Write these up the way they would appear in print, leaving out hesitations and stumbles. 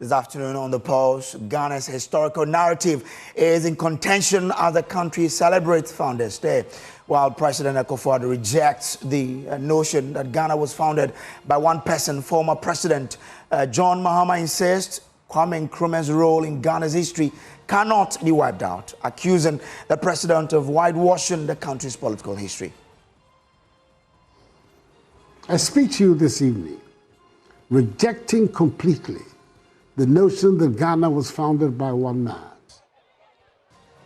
This afternoon on The Pulse, Ghana's historical narrative is in contention as the country celebrates Founders Day, while President Akufo-Addo rejects the notion that Ghana was founded by one person. Former President John Mahama insists Kwame Nkrumah's role in Ghana's history cannot be wiped out, accusing the president of whitewashing the country's political history. I speak to you this evening, rejecting completely the notion that Ghana was founded by one man.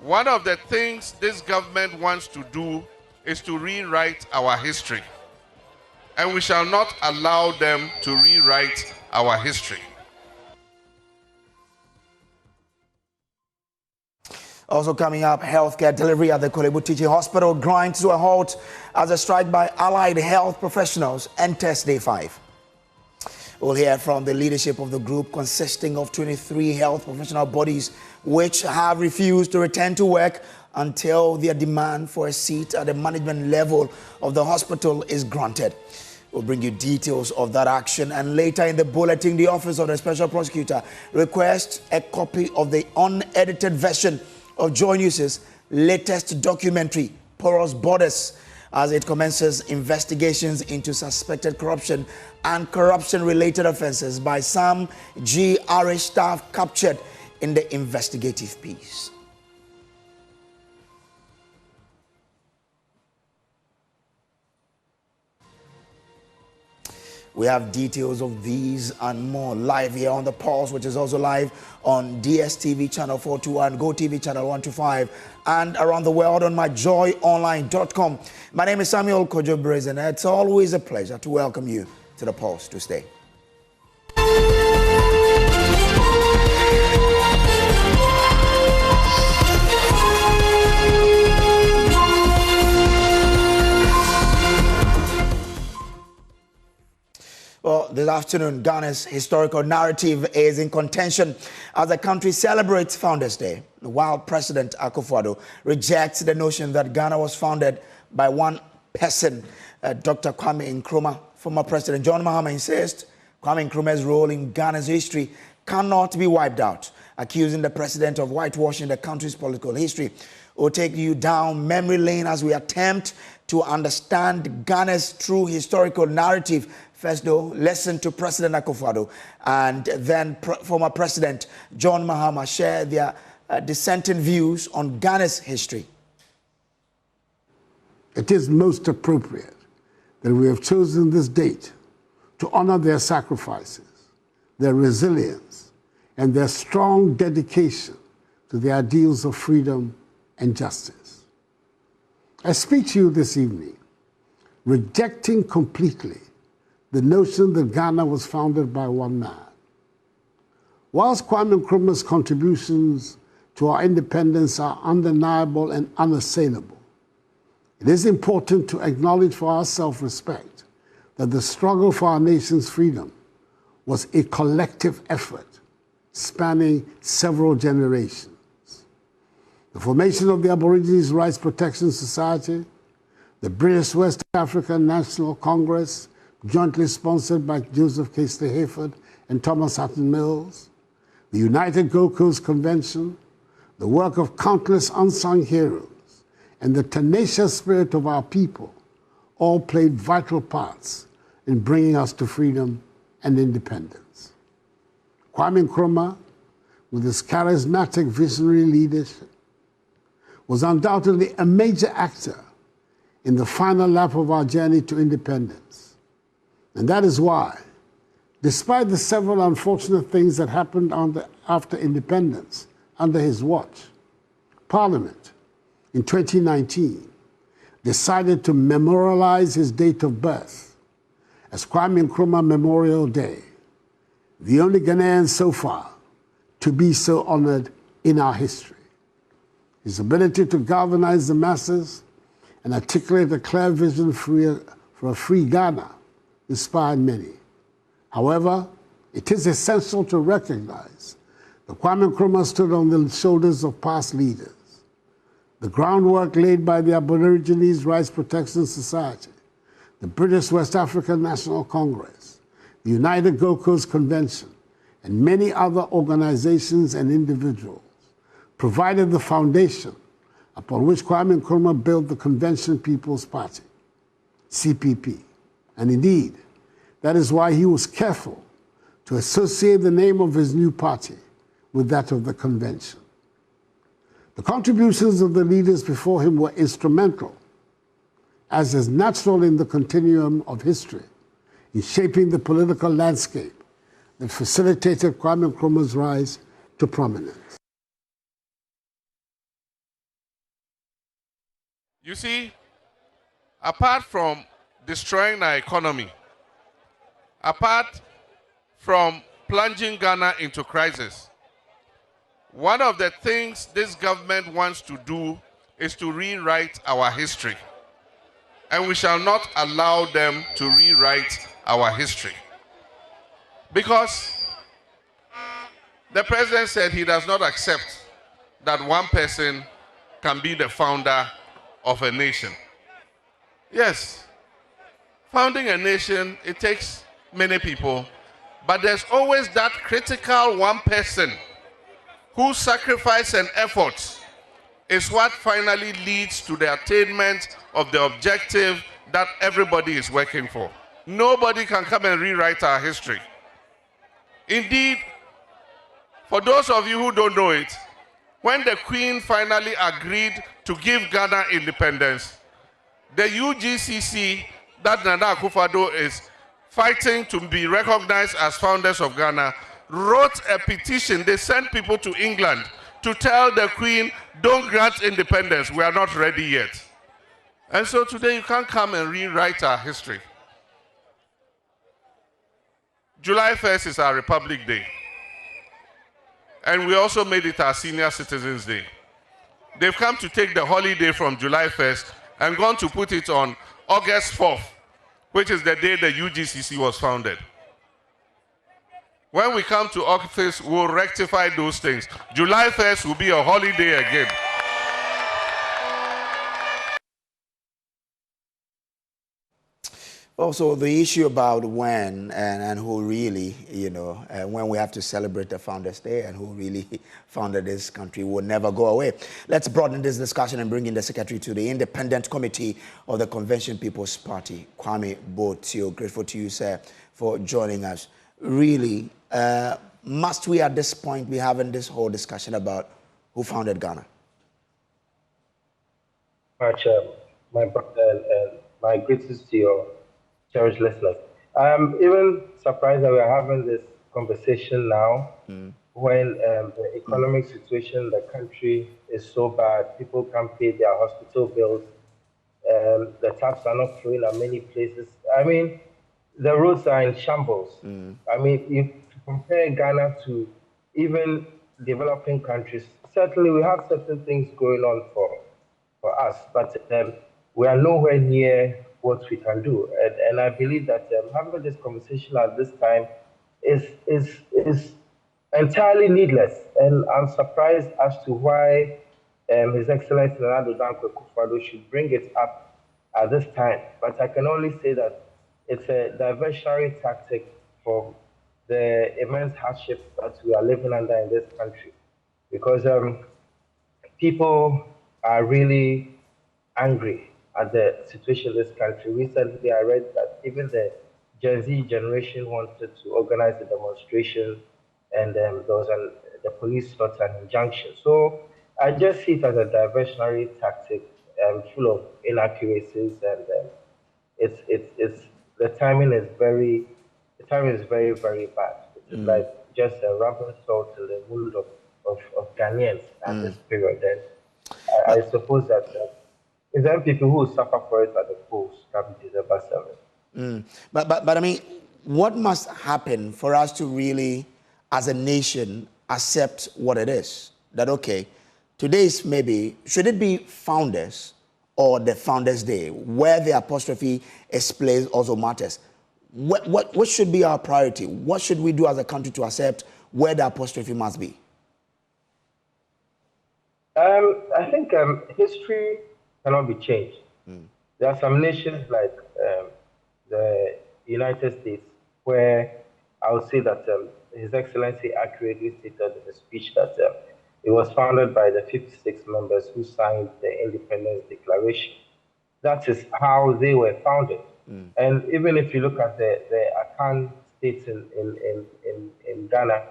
One of the things this government wants to do is to rewrite our history. And we shall not allow them to rewrite our history. Also coming up, healthcare delivery at the Kolebu Teaching Hospital grinds to a halt as a strike by allied health professionals enters day 5. We'll hear from the leadership of the group consisting of 23 health professional bodies which have refused to return to work until their demand for a seat at the management level of the hospital is granted. We'll bring you details of that action, and later in the bulletin, the Office of the Special Prosecutor requests a copy of the unedited version of Joy News's latest documentary, Porous Borders, as it commences investigations into suspected corruption and corruption-related offenses by some GRA staff captured in the investigative piece. We have details of these and more live here on The Pulse, which is also live on DSTV channel 421, GoTV channel 125, and around the world on myjoyonline.com. My name is Samuel Kojo, and it's always a pleasure to welcome you to The Pulse to stay. Well, this afternoon, Ghana's historical narrative is in contention as the country celebrates Founders Day, while President Akufo-Addo rejects the notion that Ghana was founded by one person. Dr. Kwame Nkrumah, former President John Mahama, insists Kwame Nkrumah's role in Ghana's history cannot be wiped out, accusing the president of whitewashing the country's political history. We'll take you down memory lane as we attempt to understand Ghana's true historical narrative. First, though, listen to President Akufo-Addo and then former President John Mahama share their dissenting views on Ghana's history. It is most appropriate that we have chosen this date to honor their sacrifices, their resilience, and their strong dedication to the ideals of freedom and justice. I speak to you this evening, rejecting completely the notion that Ghana was founded by one man. Whilst Kwame Nkrumah's contributions to our independence are undeniable and unassailable, it is important to acknowledge for our self-respect that the struggle for our nation's freedom was a collective effort spanning several generations. The formation of the Aborigines Rights Protection Society, the British West African National Congress, jointly sponsored by Joseph Casely Hayford and Thomas Hatton Mills, the United Gold Coast Convention, the work of countless unsung heroes, and the tenacious spirit of our people all played vital parts in bringing us to freedom and independence. Kwame Nkrumah, with his charismatic visionary leadership, was undoubtedly a major actor in the final lap of our journey to independence. And that is why, despite the several unfortunate things that happened after independence under his watch, Parliament in 2019 decided to memorialize his date of birth as Kwame Nkrumah Memorial Day, the only Ghanaian so far to be so honored in our history. His ability to galvanize the masses and articulate a clear vision for a free Ghana inspired many. However, it is essential to recognize that Kwame Nkrumah stood on the shoulders of past leaders. The groundwork laid by the Aborigines Rights Protection Society, the British West African National Congress, the United Gold Coast Convention, and many other organizations and individuals provided the foundation upon which Kwame Nkrumah built the Convention People's Party, CPP. And indeed, that is why he was careful to associate the name of his new party with that of the convention. The contributions of the leaders before him were instrumental, as is natural in the continuum of history, in shaping the political landscape that facilitated Kwame Nkrumah's rise to prominence. You see, apart from destroying our economy, apart from plunging Ghana into crisis, one of the things this government wants to do is to rewrite our history. And we shall not allow them to rewrite our history. Because the president said he does not accept that one person can be the founder of a nation. Yes, founding a nation, it takes many people, but there's always that critical one person whose sacrifice and efforts is what finally leads to the attainment of the objective that everybody is working for. Nobody can come and rewrite our history. Indeed, for those of you who don't know it, when the Queen finally agreed to give Ghana independence, the UGCC that Nana Akufo-Addo is fighting to be recognized as founders of Ghana wrote a petition. They sent people to England to tell the Queen, don't grant independence, we are not ready yet. And so today you can't come and rewrite our history. July 1st is our Republic Day. And we also made it our Senior Citizens Day. They've come to take the holiday from July 1st and gone to put it on August 4th, which is the day the UGCC was founded. When we come to office, we'll rectify those things. July 1st will be a holiday again. Also, the issue about when and who really, when we have to celebrate the Founders Day and who really founded this country will never go away. Let's broaden this discussion and bring in the Secretary to the Independent Committee of the Convention People's Party, Kwame Botio. Grateful to you, sir, for joining us. Really, must we at this point be having this whole discussion about who founded Ghana? Much, my brother, and my greetings to your cherished listeners. I'm even surprised that we're having this conversation now when the economic situation in the country is so bad. People can't pay their hospital bills. The taps are not flowing at many places. I mean, the roads are in shambles. I mean, if you compare Ghana to even developing countries, certainly we have certain things going on for us, but we are nowhere near what we can do. And I believe that having this conversation at this time is entirely needless. And I'm surprised as to why His Excellency Nana Akufo-Addo should bring it up at this time. But I can only say that it's a diversionary tactic for the immense hardship that we are living under in this country. Because people are really angry at the situation in this country. Recently, I read that even the Gen Z generation wanted to organize a demonstration, and there was the police sought an injunction. So I just see it as a diversionary tactic, full of inaccuracies, and it's the timing is very very bad. It's like just a rubbing salt in the wound of Ghanaians at this period. And I suppose that. Is there people who suffer for it at the polls come December 7th? But I mean, what must happen for us to really, as a nation, accept what it is? That, okay, today's maybe, should it be Founders or the Founders Day, where the apostrophe is placed also matters? What should be our priority? What should we do as a country to accept where the apostrophe must be? I think history cannot be changed. There are some nations like the United States where I would say that His Excellency accurately stated in the speech that it was founded by the 56 members who signed the Independence Declaration. That is how they were founded. And even if you look at the Akan states in Ghana,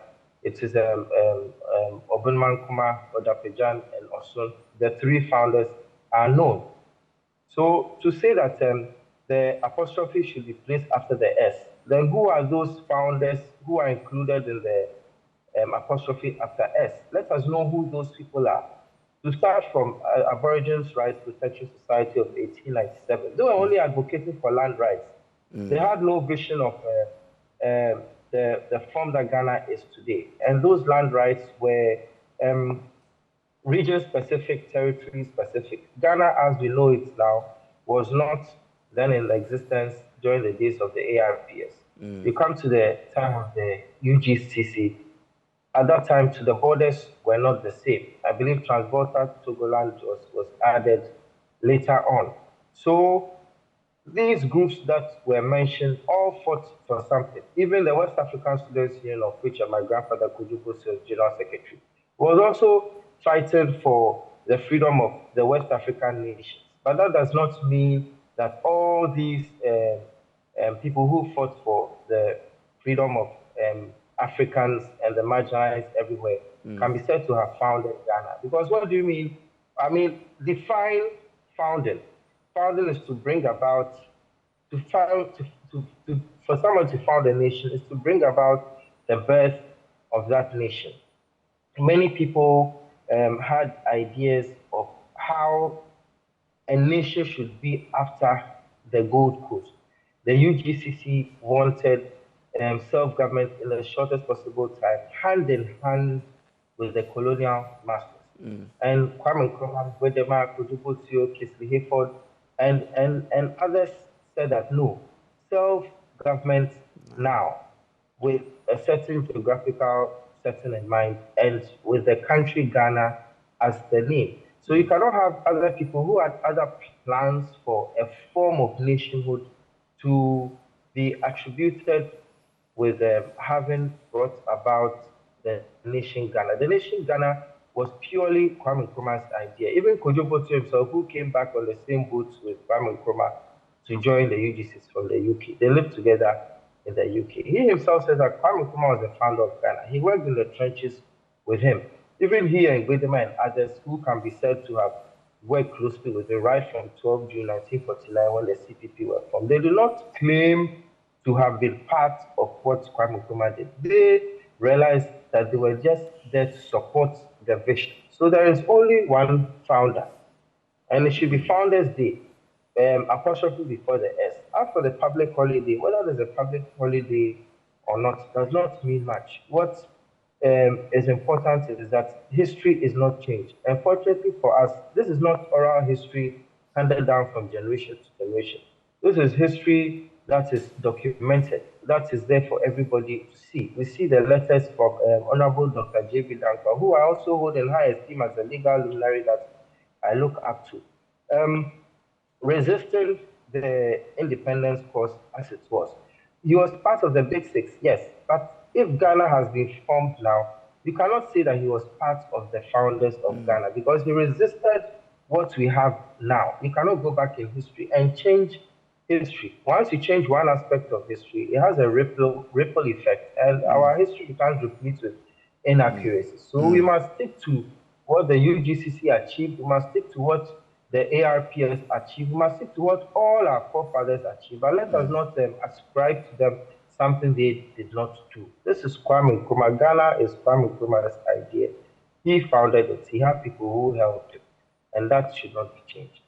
it is Obunman, Nkrumah, Odapejan, and Osun. The three founders are known. So to say that the apostrophe should be placed after the S, then who are those founders who are included in the apostrophe after S? Let us know who those people are. To start from Aborigines Rights Protection Society of 1897, they were only advocating for land rights. They had no vision of the form that Ghana is today. And those land rights were region-specific, territory-specific. Ghana, as we know it now, was not then in existence during the days of the ARPS. You come to the time of the UGCC, at that time, the borders were not the same. I believe Transvolta Togoland was added later on. So these groups that were mentioned all fought for something. Even the West African Students Union, of which my grandfather Kujubu was General Secretary, was also fighting for the freedom of the West African nations. But that does not mean that all these people who fought for the freedom of Africans and the marginalized everywhere can be said to have founded Ghana. Because what do you mean? I mean, define founding. Founding is to bring about, for someone to found a nation is to bring about the birth of that nation. Many people had ideas of how a nation should be after the Gold Coast. The UGCC wanted self-government in the shortest possible time, hand in hand with the colonial masters. And Kwame Nkrumah, Wedema, Kujubutio, Kisley Hayford, and others said that no, self-government now, with a certain geographical setting in mind, and with the country Ghana as the name. So you cannot have other people who had other plans for a form of nationhood to be attributed with having brought about the nation Ghana. The nation Ghana was purely Kwame Nkrumah's idea. Even Kojo Botu himself, who came back on the same boat with Kwame Nkrumah to join the UGCs from the UK. They lived together in the UK. He himself says that Kwame Nkrumah was the founder of Ghana. He worked in the trenches with him. Even here in Gwedema and others who can be said to have worked closely with him right from 12 June 1949 when the CPP were formed. They do not claim to have been part of what Kwame Nkrumah did. They realized that they were just there to support the vision. So there is only one founder, and it should be Founders Day, apostrophe before the S. As for the public holiday, whether there's a public holiday or not does not mean much. What is important is that history is not changed. Unfortunately for us, this is not oral history handed down from generation to generation. This is history that is documented, that is there for everybody to see. We see the letters from Honorable Dr. J.B. Dankwa, who I also hold in high esteem as a legal luminary that I look up to, resisting the independence cause as it was. He was part of the Big Six, yes, but if Ghana has been formed now, you cannot say that he was part of the founders of Ghana because he resisted what we have now. You cannot go back in history and change history. Once you change one aspect of history, it has a ripple effect, and our history becomes replete with inaccuracies. So we must stick to what the UGCC achieved. We must stick to what the ARPS achieved. We must stick to what all our forefathers achieved. But let us not ascribe to them something they did not do. This is Kwame Nkrumah. Ghana is Kwame Nkrumah's idea. He founded it. He had people who helped him, and that should not be changed.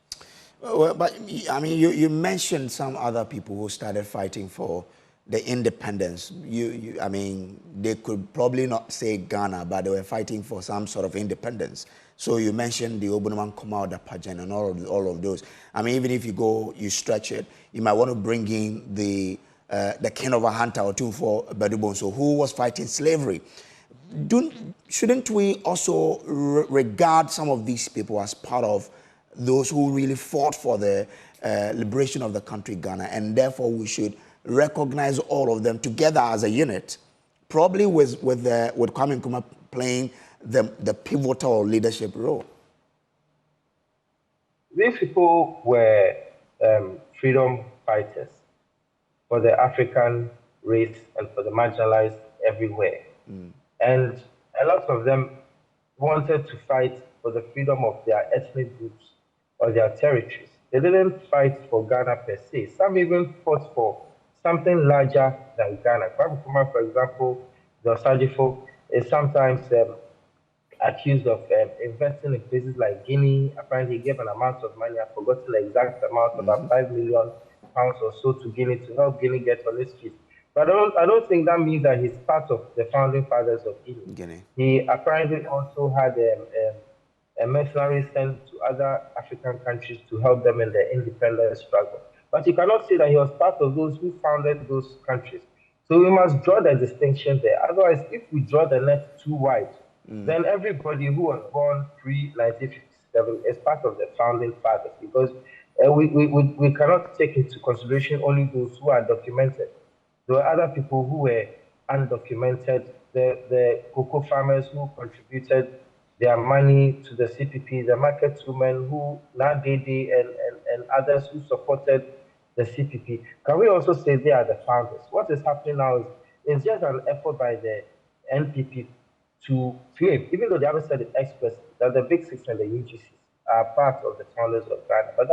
Well, but I mean, you mentioned some other people who started fighting for the independence. I mean, they could probably not say Ghana, but they were fighting for some sort of independence. So you mentioned the Obunaman Commuter and all of those. I mean, even if you stretch it, you might want to bring in the king of a hunter or two for Badubonso, who was fighting slavery. Shouldn't we also regard some of these people as part of those who really fought for the liberation of the country Ghana, and therefore we should recognize all of them together as a unit probably with Kwame Nkrumah playing the pivotal leadership role. These people were freedom fighters for the African race and for the marginalized everywhere. And a lot of them wanted to fight for the freedom of their ethnic groups or their territories. They didn't fight for Ghana per se. Some even fought for something larger than Ghana. Kwame Nkrumah, for example, the Osajifo, is sometimes accused of investing in places like Guinea. Apparently, he gave an amount of money, I've forgotten the exact amount, about £5 million or so to Guinea to help Guinea get on its feet. But I don't think that means that he's part of the founding fathers of Guinea. He apparently also had a mercenary sent to other African countries to help them in their independence struggle. But you cannot say that he was part of those who founded those countries. So we must draw the distinction there. Otherwise, if we draw the net too wide, then everybody who was born pre-1957 is part of the founding fathers, because we cannot take into consideration only those who are documented. There were other people who were undocumented, the cocoa farmers who contributed their money to the CPP, the market women who, Nadede and others who supported the CPP. Can we also say they are the founders? What is happening now is just an effort by the NPP to claim, even though they haven't said it expressly, that the Big Six and the UGCs are part of the founders of Ghana. But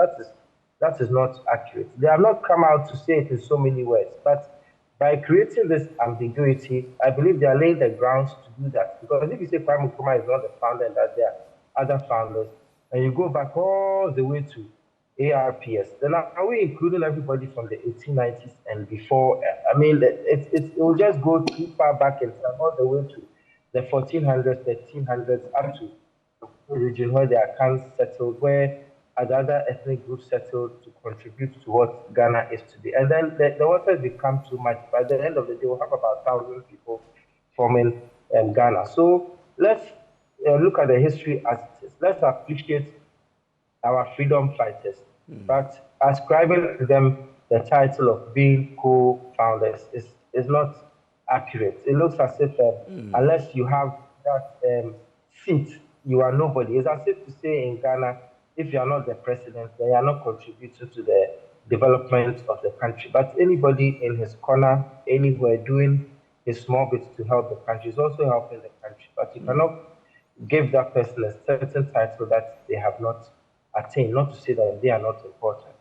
that is not accurate. They have not come out to say it in so many words. But by creating this ambiguity, I believe they are laying the grounds to do that. Because if you say Kwame Nkrumah is not the founder and that there are other founders, and you go back all the way to ARPS, then are we including everybody from the 1890s and before? I mean, it will just go too far back in time, all the way to the 1400s, 1300s, up to the region where the accounts settled, where other ethnic groups settled to contribute to what Ghana is today. And then the waters become too much. By the end of the day, we'll have about 1,000 people forming Ghana. So let's look at the history as it is. Let's appreciate our freedom fighters, but ascribing to them the title of being co-founders is not accurate. It looks as if unless you have that seat, you are nobody. It's as if to say in Ghana, if you are not the president, then you are not contributing to the development of the country. But anybody in his corner, anywhere, doing his small bit to help the country is also helping the country. But you cannot give that person a certain title that they have not attained, not to say that they are not important.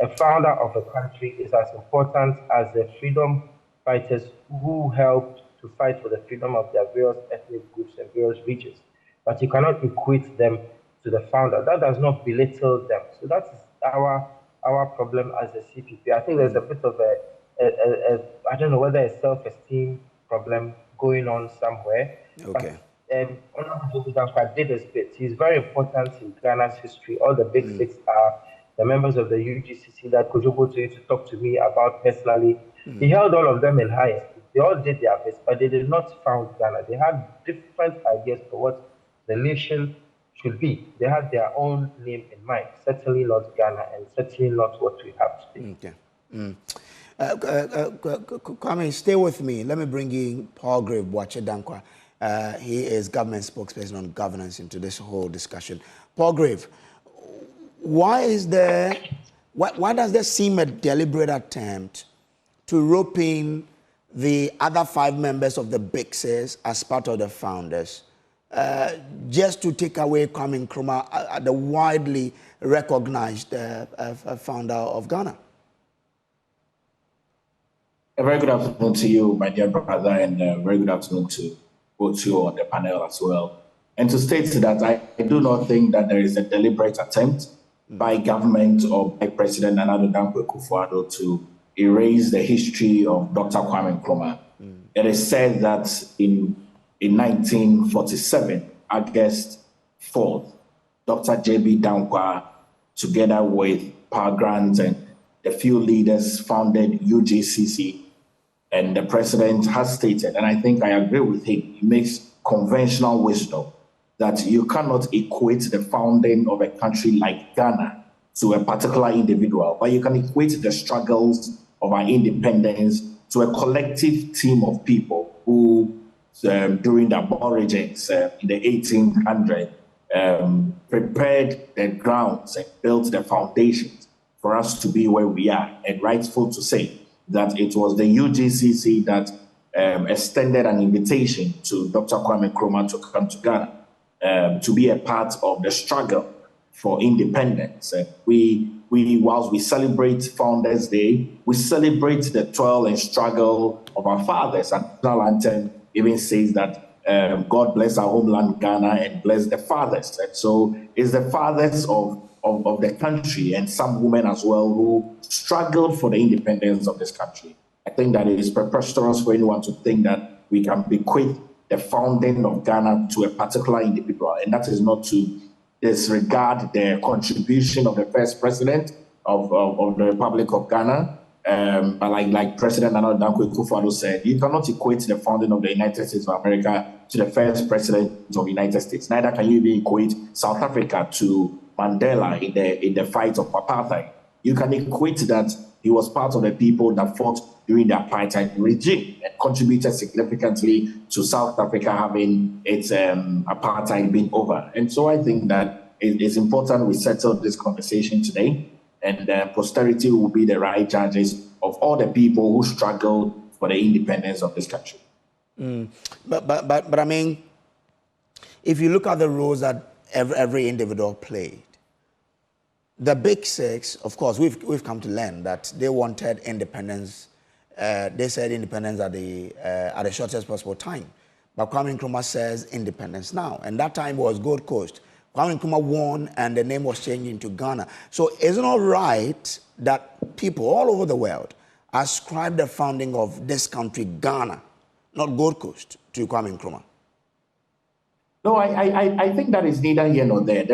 A founder of a country is as important as the freedom fighters who helped to fight for the freedom of their various ethnic groups and various regions. But you cannot equate them to the founder. That does not belittle them. So that's our problem as a CPP. I think there's a bit of a I don't know whether a self-esteem problem going on somewhere. Okay. Honorable Dankwa did his bit. He's very important in Ghana's history. All the Big Six are the members of the UGCC that Kojobo to you to talk to me about personally. He held all of them in high esteem. They all did their best, but they did not found Ghana. They had different ideas for what the nation should be. They had their own name in mind. Certainly not Ghana, and certainly not what we have today. Okay. Kwame, stay with me. Let me bring in Paul Grave Boakye Dankwa. He is government spokesperson on governance into this whole discussion. Paul Grave, why does there seem a deliberate attempt to rope in the other 5 members of the Big Six as part of the founders, just to take away Kwame Nkrumah, the widely recognized founder of Ghana? A very good afternoon to you, my dear brother, and very good afternoon to both you on the panel as well. And to state that I do not think that there is a deliberate attempt by government or by President Nana Addo Akufo-Addo to erase the history of Dr. Kwame Nkrumah. It is said that in 1947, August 4th, Dr. J.B. Dankwa, together with Power Grant and the few leaders, founded UGCC. And the president has stated, and I think I agree with him, he makes conventional wisdom that you cannot equate the founding of a country like Ghana to a particular individual, but you can equate the struggles of our independence to a collective team of people who, during the Aborigines in the 1800s, prepared the grounds and built the foundations for us to be where we are. And rightful to say that it was the UGCC that extended an invitation to Dr. Kwame Nkrumah to come to Ghana to be a part of the struggle for independence. Whilst we celebrate Founders Day, we celebrate the toil and struggle of our fathers. And the national anthem even says that God bless our homeland, Ghana, and bless the fathers. And so it's the fathers of the country and some women as well who struggled for the independence of this country. I think that it is preposterous for anyone to think that we can bequeath the founding of Ghana to a particular individual, and that is not to disregard the contribution of the first president of the Republic of Ghana. But like President Akufo-Addo said, you cannot equate the founding of the United States of America to the first president of the United States. Neither can you even equate South Africa to Mandela in the fight of apartheid. You can equate that he was part of the people that fought during the apartheid regime and contributed significantly to South Africa having its apartheid being over. And so I think that it's important we settle this conversation today, and posterity will be the right judges of all the people who struggled for the independence of this country. But I mean, if you look at the roles that every individual played, the big six, of course, we've come to learn that they wanted independence. They said independence at the shortest possible time. But Kwame Nkrumah says independence now. And that time was Gold Coast. Kwame Nkrumah won and the name was changed into Ghana. So isn't it right that people all over the world ascribe the founding of this country, Ghana, not Gold Coast, to Kwame Nkrumah? No, I think that is neither here nor there.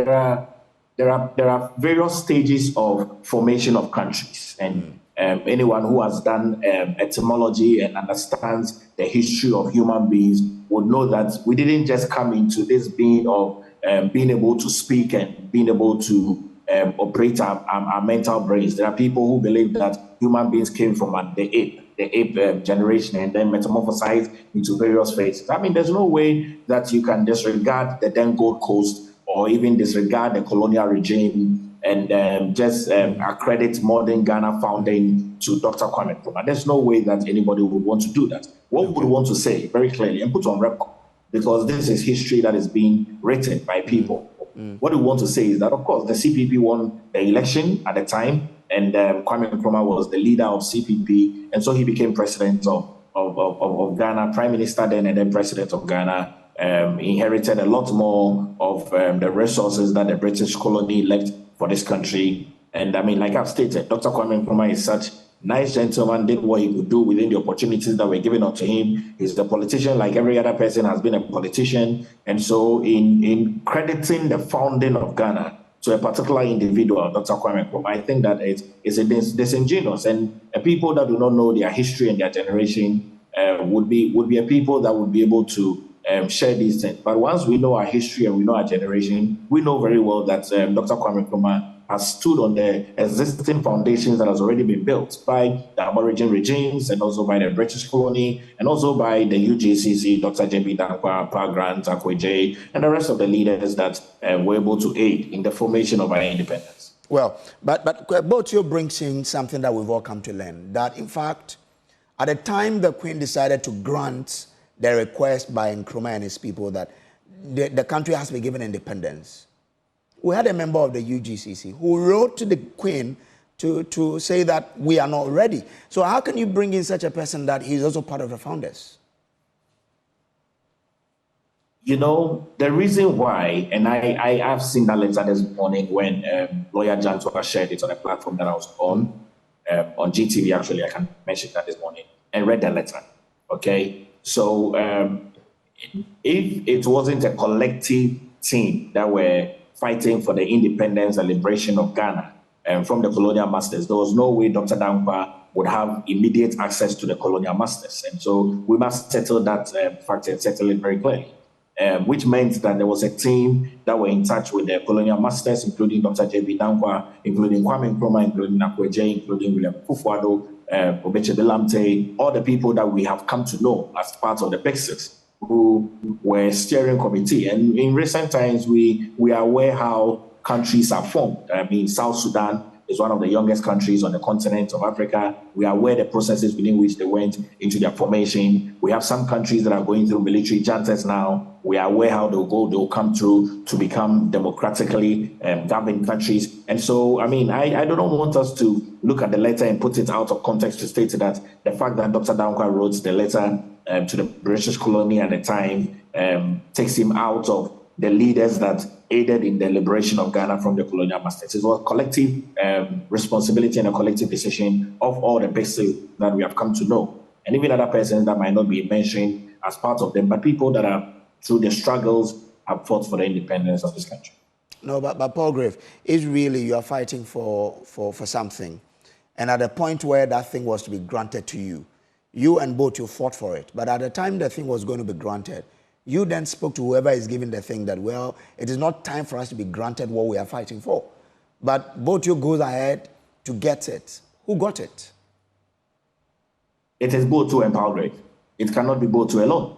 There are various stages of formation of countries, and anyone who has done etymology and understands the history of human beings would know that we didn't just come into this being of being able to speak and being able to operate our mental brains. There are people who believe that human beings came from the ape generation and then metamorphosized into various phases. I mean, there's no way that you can disregard the then Gold Coast or even disregard the colonial regime and just accredit modern Ghana founding to Dr. Kwame Nkrumah. There's no way that anybody would want to do that. What we would want to say very clearly and put on record, because this is history that is being written by people. What we want to say is that, of course, the CPP won the election at the time, and Kwame Nkrumah was the leader of CPP, and so he became president of Ghana, prime minister then, and then president of Ghana. Inherited a lot more of the resources that the British colony left for this country. And I mean, like I've stated, Dr. Kwame Nkrumah is such a nice gentleman, did what he could do within the opportunities that were given unto him. He's a politician like every other person has been a politician. And so in crediting the founding of Ghana to a particular individual, Dr. Kwame Nkrumah, I think that it's disingenuous. And people that do not know their history and their generation would be a people that would be able to share these things. But once we know our history and we know our generation, we know very well that Dr. Kwame Nkrumah has stood on the existing foundations that has already been built by the Aborigine regimes and also by the British colony and also by the UGCC, Dr. J.B. Dankwa, Pa Grant, Akweje, and the rest of the leaders that were able to aid in the formation of our independence. Well, but both you brings in something that we've all come to learn, that in fact, at the time the Queen decided to grant the request by Nkrumah and his people that the country has to be given independence, we had a member of the UGCC who wrote to the Queen to say that we are not ready. So how can you bring in such a person that he's also part of the founders? You know, the reason why, and I have seen that letter this morning when lawyer Jan Toka shared it on a platform that I was on GTV, actually, I can mention that this morning, and read the letter, okay? So if it wasn't a collective team that were fighting for the independence and liberation of Ghana from the colonial masters, there was no way Dr. Dankwa would have immediate access to the colonial masters. And so we must settle that fact and settle it very clearly, which meant that there was a team that were in touch with the colonial masters, including Dr. J.B. Dankwa, including Kwame Nkrumah, including Akweje, including William Akufo-Addo, Obechebe Lamte, all the people that we have come to know as part of the Big Six, who were steering committee. And in recent times, we are aware how countries are formed. I mean, South Sudan is one of the youngest countries on the continent of Africa. We are aware the processes within which they went into their formation. We have some countries that are going through military junctures now. We are aware how they'll come through to become democratically governed countries. And so, I mean, I don't want us to look at the letter and put it out of context to state that the fact that Dr. Dankwa wrote the letter to the British colony at the time takes him out of the leaders that aided in the liberation of Ghana from the colonial masters. It was a collective responsibility and a collective decision of all the basics that we have come to know. And even other persons that might not be mentioned as part of them, but people that are, through the struggles, have fought for the independence of this country. No, but Paul Grave, is really you are fighting for something. And at the point where that thing was to be granted to you, you and both you fought for it. But at the time the thing was going to be granted, you then spoke to whoever is giving the thing that, well, it is not time for us to be granted what we are fighting for. But both you goes ahead to get it. Who got it? It is Botu and Paul Grave. It cannot be Botu alone.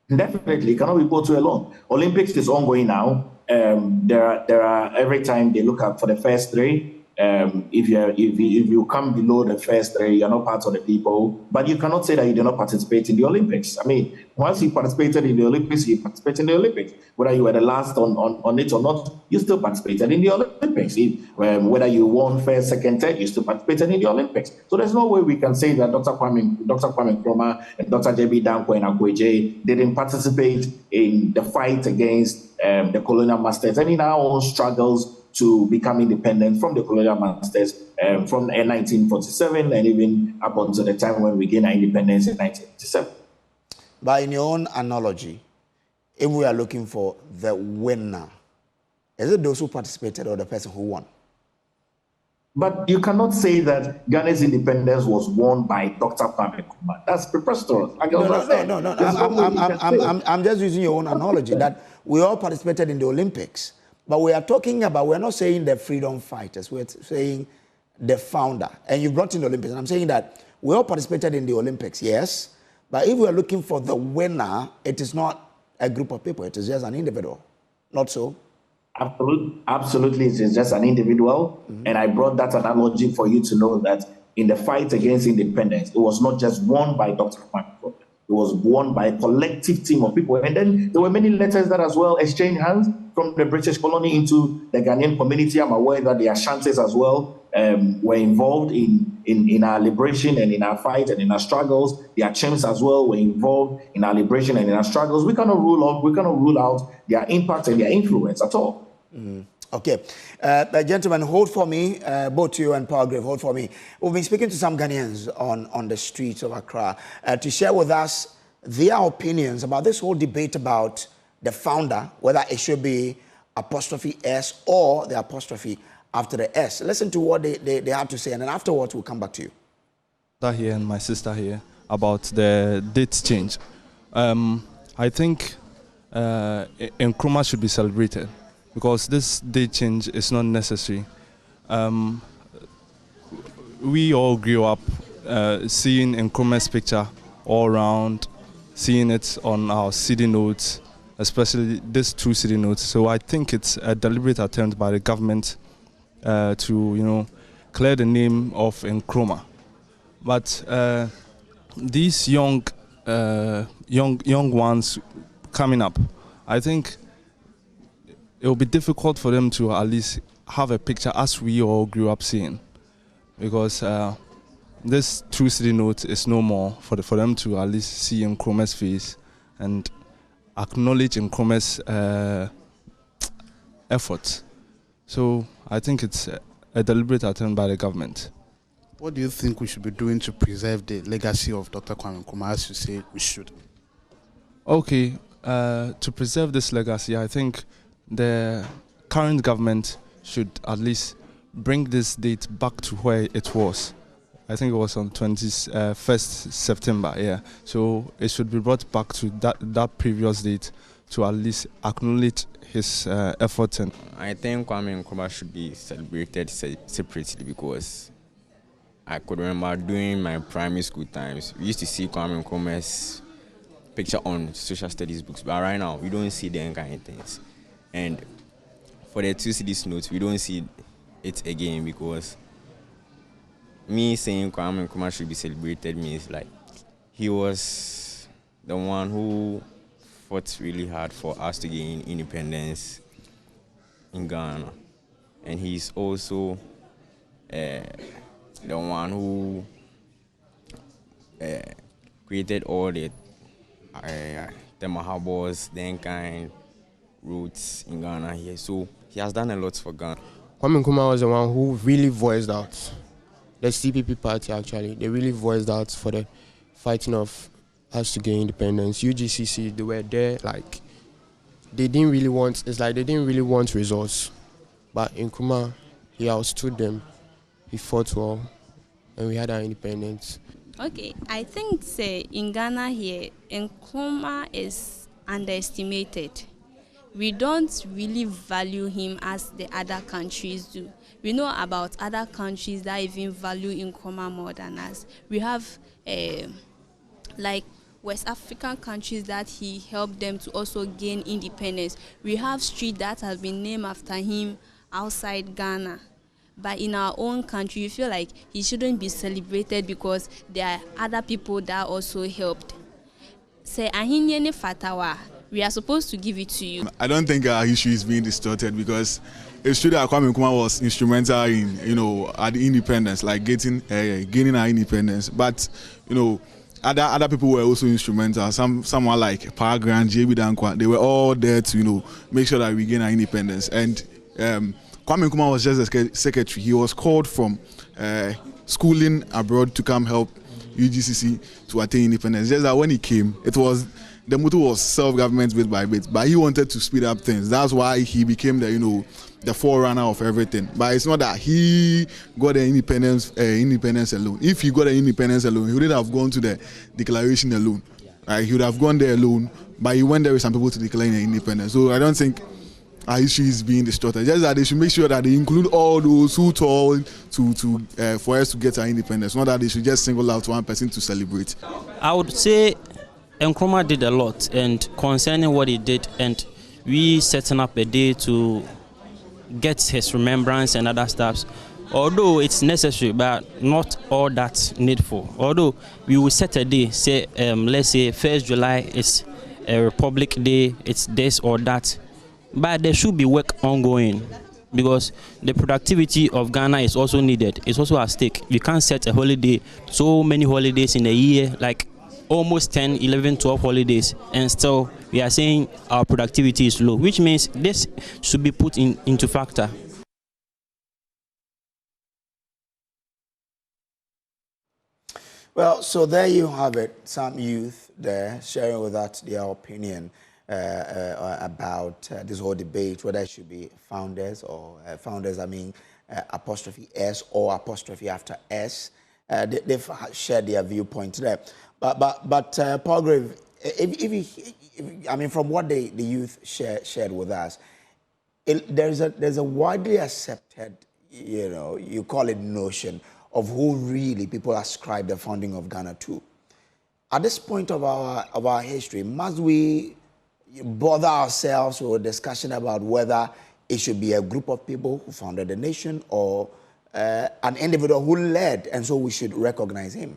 Definitely, it cannot be Botu alone. Olympics is ongoing now. There are every time they look at for the first three. If you come below the first three, you're not part of the people. But you cannot say that you do not participate in the Olympics. I mean, once you participated in the Olympics, you participate in the Olympics. Whether you were the last on it or not, you still participated in the Olympics. Whether you won first, second, third, you still participated in the Olympics. So there's no way we can say that Dr. Kwame Nkrumah and Dr. J.B. Dankwa and Akweje didn't participate in the fight against the colonial masters and in our own struggles to become independent from the colonial masters from 1947 and even up until the time when we gained our independence in 1987. But in your own analogy, if we are looking for the winner, is it those who participated or the person who won? But you cannot say that Ghana's independence was won by Dr. Kwame Nkrumah. That's preposterous. No. I'm just using your own analogy that we all participated in the Olympics. But we are talking about, we're not saying the freedom fighters, we're saying the founder. And you brought in the Olympics. And I'm saying that we all participated in the Olympics, yes. But if we're looking for the winner, it is not a group of people, it is just an individual. Not so? Absolutely, it is just an individual. Mm-hmm. And I brought that analogy for you to know that in the fight against independence, it was not just won by Dr. Kwame Nkrumah. It was won by a collective team of people. And then there were many letters that as well exchanged hands from the British colony into the Ghanaian community. I'm aware that the Ashantis as well were involved in our liberation and in our fight and in our struggles. The Achems as well were involved in our liberation and in our struggles. We cannot rule out their impact and their influence at all. Mm. Okay. Gentlemen, hold for me, both you and Paul Grave, hold for me. We've been speaking to some Ghanaians on the streets of Accra to share with us their opinions about this whole debate about the founder, whether it should be apostrophe S or the apostrophe after the S. Listen to what they have to say, and then afterwards we'll come back to you. Here and my sister here about the date change. I think Nkrumah should be celebrated, because this date change is not necessary. We all grew up seeing Nkrumah's picture all around, seeing it on our CD notes, especially these two CD notes. So I think it's a deliberate attempt by the government to, clear the name of Nkrumah. But these young ones coming up, I think it will be difficult for them to at least have a picture as we all grew up seeing, because this two city note is no more for them to at least see Nkrumah's face and acknowledge Nkrumah's efforts. So I think it's a deliberate attempt by the government. What do you think we should be doing to preserve the legacy of Dr. Kwame Nkrumah, as you say we should? Okay, to preserve this legacy, I think the current government should at least bring this date back to where it was. I think it was on 21st September, yeah. So it should be brought back to that previous date to at least acknowledge his efforts. And I think Kwame Nkrumah should be celebrated separately, because I could remember during my primary school times, we used to see Kwame Nkrumah's picture on social studies books, but right now we don't see them kind of things. And for the 2 cedis notes, we don't see it again, because me saying Kwame Nkrumah should be celebrated means like he was the one who fought really hard for us to gain independence in Ghana, and he's also the one who created all the Maharbors, then kind roots in Ghana here. So he has done a lot for Ghana. Kwame Nkrumah was the one who really voiced out, the CPP party actually, they really voiced out for the fighting of us to gain independence. UGCC, they were there, like, they didn't really want, it's like they didn't really want results. But Nkrumah, he outstood them, he fought well, and we had our independence. Okay, I think say in Ghana here, Nkrumah is underestimated. We don't really value him as the other countries do. We know about other countries that even value Nkrumah more than us. We have like West African countries that he helped them to also gain independence. We have street that has been named after him outside Ghana. But in our own country, you feel like he shouldn't be celebrated because there are other people that also helped. Say, Ahinyene Fatawa, we are supposed to give it to you. I don't think our history is being distorted, because it's true that Kwame Nkrumah was instrumental in, at the independence, like gaining our independence. But, other people were also instrumental. Someone like Grant, JB Dankwa, they were all there to, make sure that we gain our independence. And Kwame Nkrumah was just a secretary. He was called from schooling abroad to come help UGCC to attain independence. Just that when he came, the motto was self-government bit by bit, but he wanted to speed up things. That's why he became the forerunner of everything. But it's not that he got the independence alone. If he got the independence alone, he wouldn't have gone to the declaration alone. He would have gone there alone, but he went there with some people to declare independence. So I don't think our issue is being distorted. Just that they should make sure that they include all those who told for us to get our independence. Not that they should just single out one person to celebrate. I would say Nkrumah did a lot, and concerning what he did, and we setting up a day to get his remembrance and other stuff. Although it's necessary, but not all that needful. Although we will set a day, say let's say 1st July is a Republic Day, it's this or that. But there should be work ongoing, because the productivity of Ghana is also needed. It's also at stake. We can't set a holiday, so many holidays in a year, like almost 10, 11, 12 holidays, and still we are saying our productivity is low, which means this should be put into factor. Well, so there you have it. Some youth there sharing with us their opinion about this whole debate, whether it should be founders or founders, apostrophe S or apostrophe after S. They've shared their viewpoint there. But Paul Grave, from what the youth shared with us, there's a widely accepted, you call it notion of who really people ascribe the founding of Ghana to. At this point of our history, must we bother ourselves with a discussion about whether it should be a group of people who founded the nation or an individual who led, and so we should recognize him?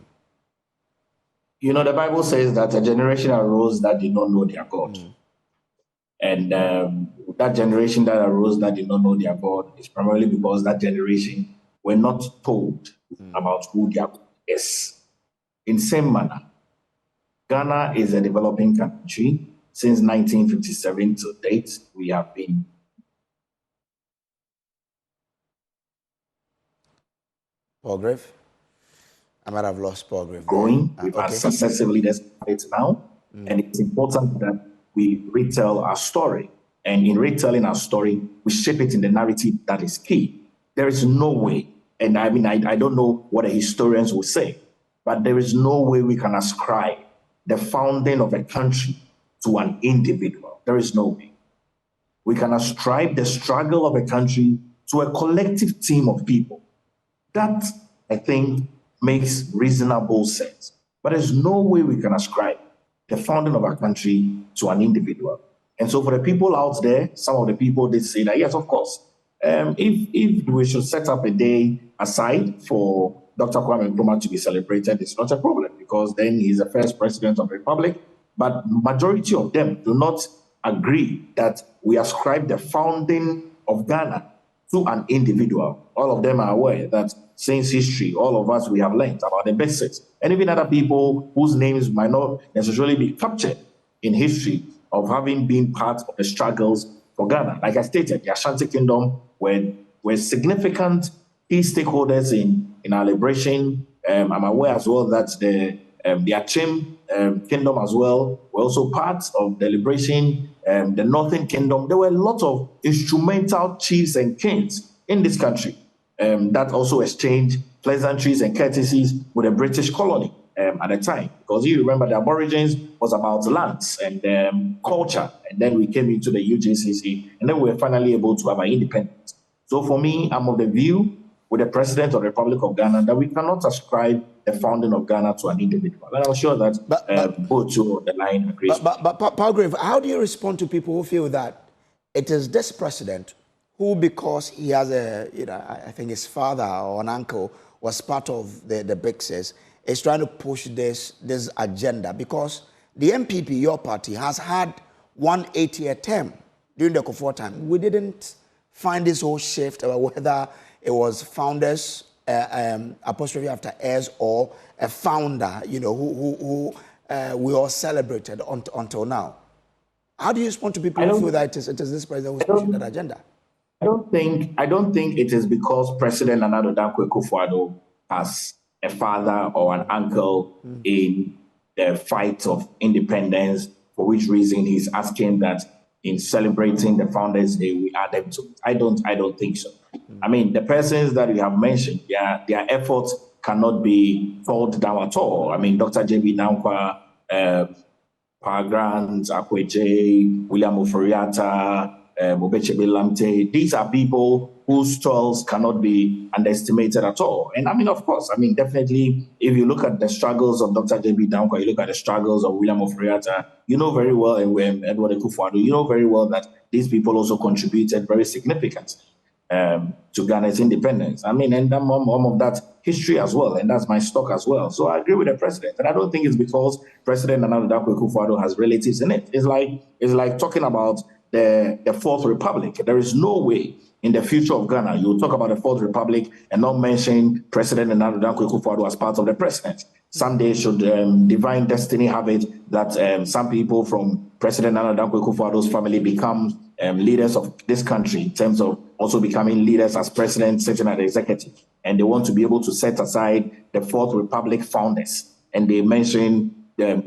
The Bible says that a generation arose that did not know their God. And that generation that arose that did not know their God is primarily because that generation were not told about who their God is. In the same manner, Ghana is a developing country. Since 1957 to date, we have been Paul Grave? I might have lost Paul Grave. Growing. We've had successive leaders now, and it's important that we retell our story. And in retelling our story, we shape it in the narrative that is key. There is no way, and I don't know what the historians will say, but there is no way we can ascribe the founding of a country to an individual. There is no way. We can ascribe the struggle of a country to a collective team of people. That, I think, makes reasonable sense. But there's no way we can ascribe the founding of our country to an individual. And so for the people out there, some of the people did say that, yes, of course, if we should set up a day aside for Dr. Kwame Nkrumah to be celebrated, it's not a problem, because then he's the first president of the republic. But majority of them do not agree that we ascribe the founding of Ghana to an individual. All of them are aware that since history, all of us, we have learned about the basics. And even other people whose names might not necessarily be captured in history of having been part of the struggles for Ghana. Like I stated, the Ashanti Kingdom were significant key stakeholders in our liberation. I'm aware as well that the Achim Kingdom as well were also part of the liberation. The Northern Kingdom, there were a lot of instrumental chiefs and kings in this country that also exchanged pleasantries and courtesies with the British colony at the time. Because you remember the Aborigines was about lands and culture, and then we came into the UJCC, and then we were finally able to have our independence. So for me, I'm of the view with the President of the Republic of Ghana that we cannot ascribe the founding of Ghana to an individual. And I'm sure that both to the line agrees. But Palgrave, how do you respond to people who feel that it is this president who, because he has I think his father or an uncle was part of the BRICS, is trying to push this agenda? Because the MPP, your party, has had 180 term during the Akufo time. We didn't find this whole shift, whether it was founders, apostrophe after heirs, or a founder, who we all celebrated until now. How do you respond to people who feel that it is this president who's pushing that agenda? I don't think it is because President Nana Dankwa Akufo-Addo has a father or an uncle in the fight of independence, for which reason he's asking that in celebrating the Founders Day, we add them to it. I don't think so. I mean, the persons that you have mentioned, their efforts cannot be called down at all. I mean, Dr. J.B. Dankwa, Grant, Akweje, William Oforiatta, Obechebe Lamte, these are people whose toils cannot be underestimated at all. And I mean, of course, definitely, if you look at the struggles of Dr. J.B. Dankwa, you look at the struggles of William Oforiatta, you know very well, and Edward Akufo-Addo, you know very well that these people also contributed very significantly to Ghana's independence. And I'm of that history as well, and that's my stock as well. So I agree with the president, and I don't think it's because President Nana Dankwa Akufo-Addo has relatives in it. It's like talking about the Fourth Republic. There is no way in the future of Ghana you will talk about the Fourth Republic and not mention President Nana Dankwa Akufo-Addo as part of the president. Someday should divine destiny have it that some people from President Nana Dankwa Akufo-Addo's family become leaders of this country in terms of also becoming leaders as president, sitting at the executive. And they want to be able to set aside the Fourth Republic founders. And they mention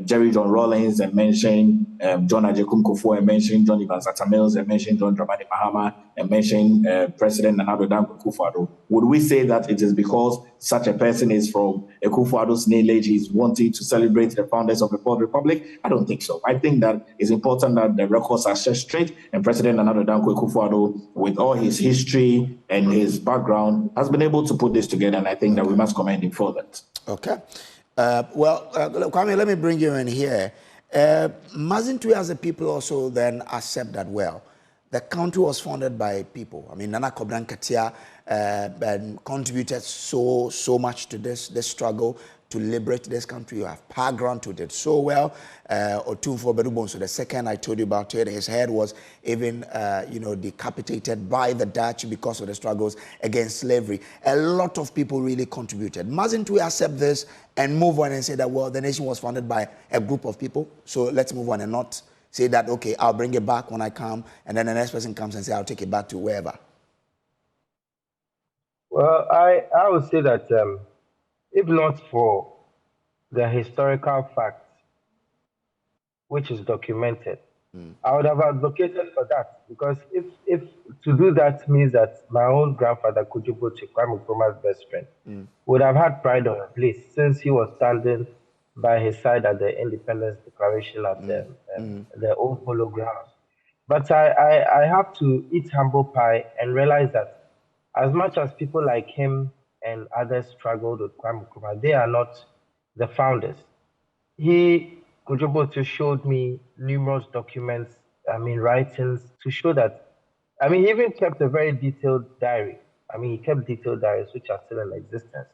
Jerry John Rawlings, and mention John Ajekum Kufuor, and mention John Evans Atta Mills, and mention John Dramani Mahama, and mention President Nana Dankwa Akufo-Addo. Would we say that it is because such a person is from Akufo-Addo's lineage, he's wanting to celebrate the founders of the Fourth Republic? I don't think so. I think that it's important that the records are set straight, and President Nana Dankwa Akufo-Addo, with all his history and his background, has been able to put this together, and I think that we must commend him for that. Okay. Kwame, let me bring you in here. Mustn't we as a people also then accept that, well, the country was founded by people? I mean, Nana Kobran Katia contributed so much to this struggle to liberate this country. You have Pargrant who did so well. Otumfuo Bedubonso, the second I told you about it, his head was even, decapitated by the Dutch because of the struggles against slavery. A lot of people really contributed. Mustn't we accept this and move on and say that, well, the nation was founded by a group of people, so let's move on and not say that, okay, I'll bring it back when I come, and then the next person comes and say, I'll take it back to wherever? Well, I would say that if not for the historical fact, which is documented, I would have advocated for that, because if to do that means that my own grandfather, Kujubo Kwame Nkrumah's best friend, would have had pride on his place, since he was standing by his side at the Independence Declaration at the old Polo Grounds. But I have to eat humble pie and realize that as much as people like him and others struggled with Kwame Nkrumah. They are not the founders. Kujoboto showed me numerous documents, writings to show that, he even kept a very detailed diary. He kept detailed diaries which are still in existence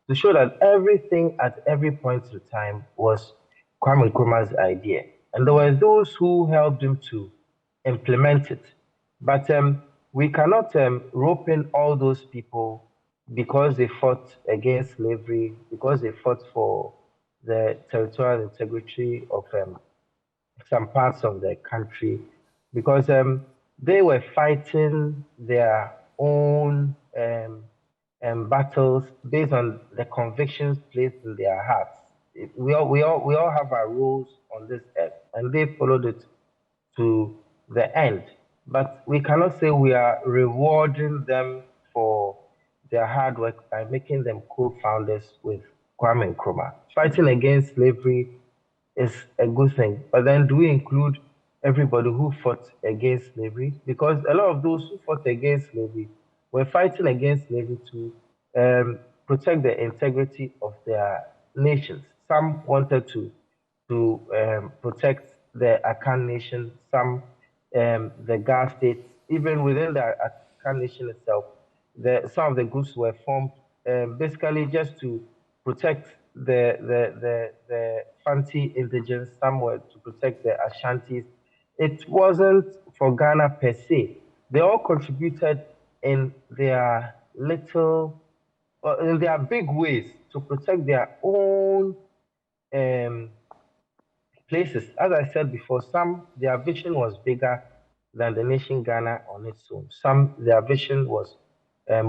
to show that everything at every point in time was Kwame Nkrumah's idea. And there were those who helped him to implement it. But we cannot rope in all those people because they fought against slavery, because they fought for the territorial integrity of some parts of the country, because they were fighting their own battles based on the convictions placed in their hearts. We all have our roles on this earth, and they followed it to the end. But we cannot say we are rewarding them for their hard work by making them co-founders with Kwame Nkrumah. Fighting against slavery is a good thing, but then do we include everybody who fought against slavery? Because a lot of those who fought against slavery were fighting against slavery to protect the integrity of their nations. Some wanted to protect the Akan nation, some the Ga states. Even within the Akan nation itself, some of the groups were formed basically just to protect the Fanti indigents, some were to protect the Ashantis. It wasn't for Ghana per se. They all contributed in their in their big ways to protect their own places. As I said before, some, their vision was bigger than the nation Ghana on its own. Some, their vision was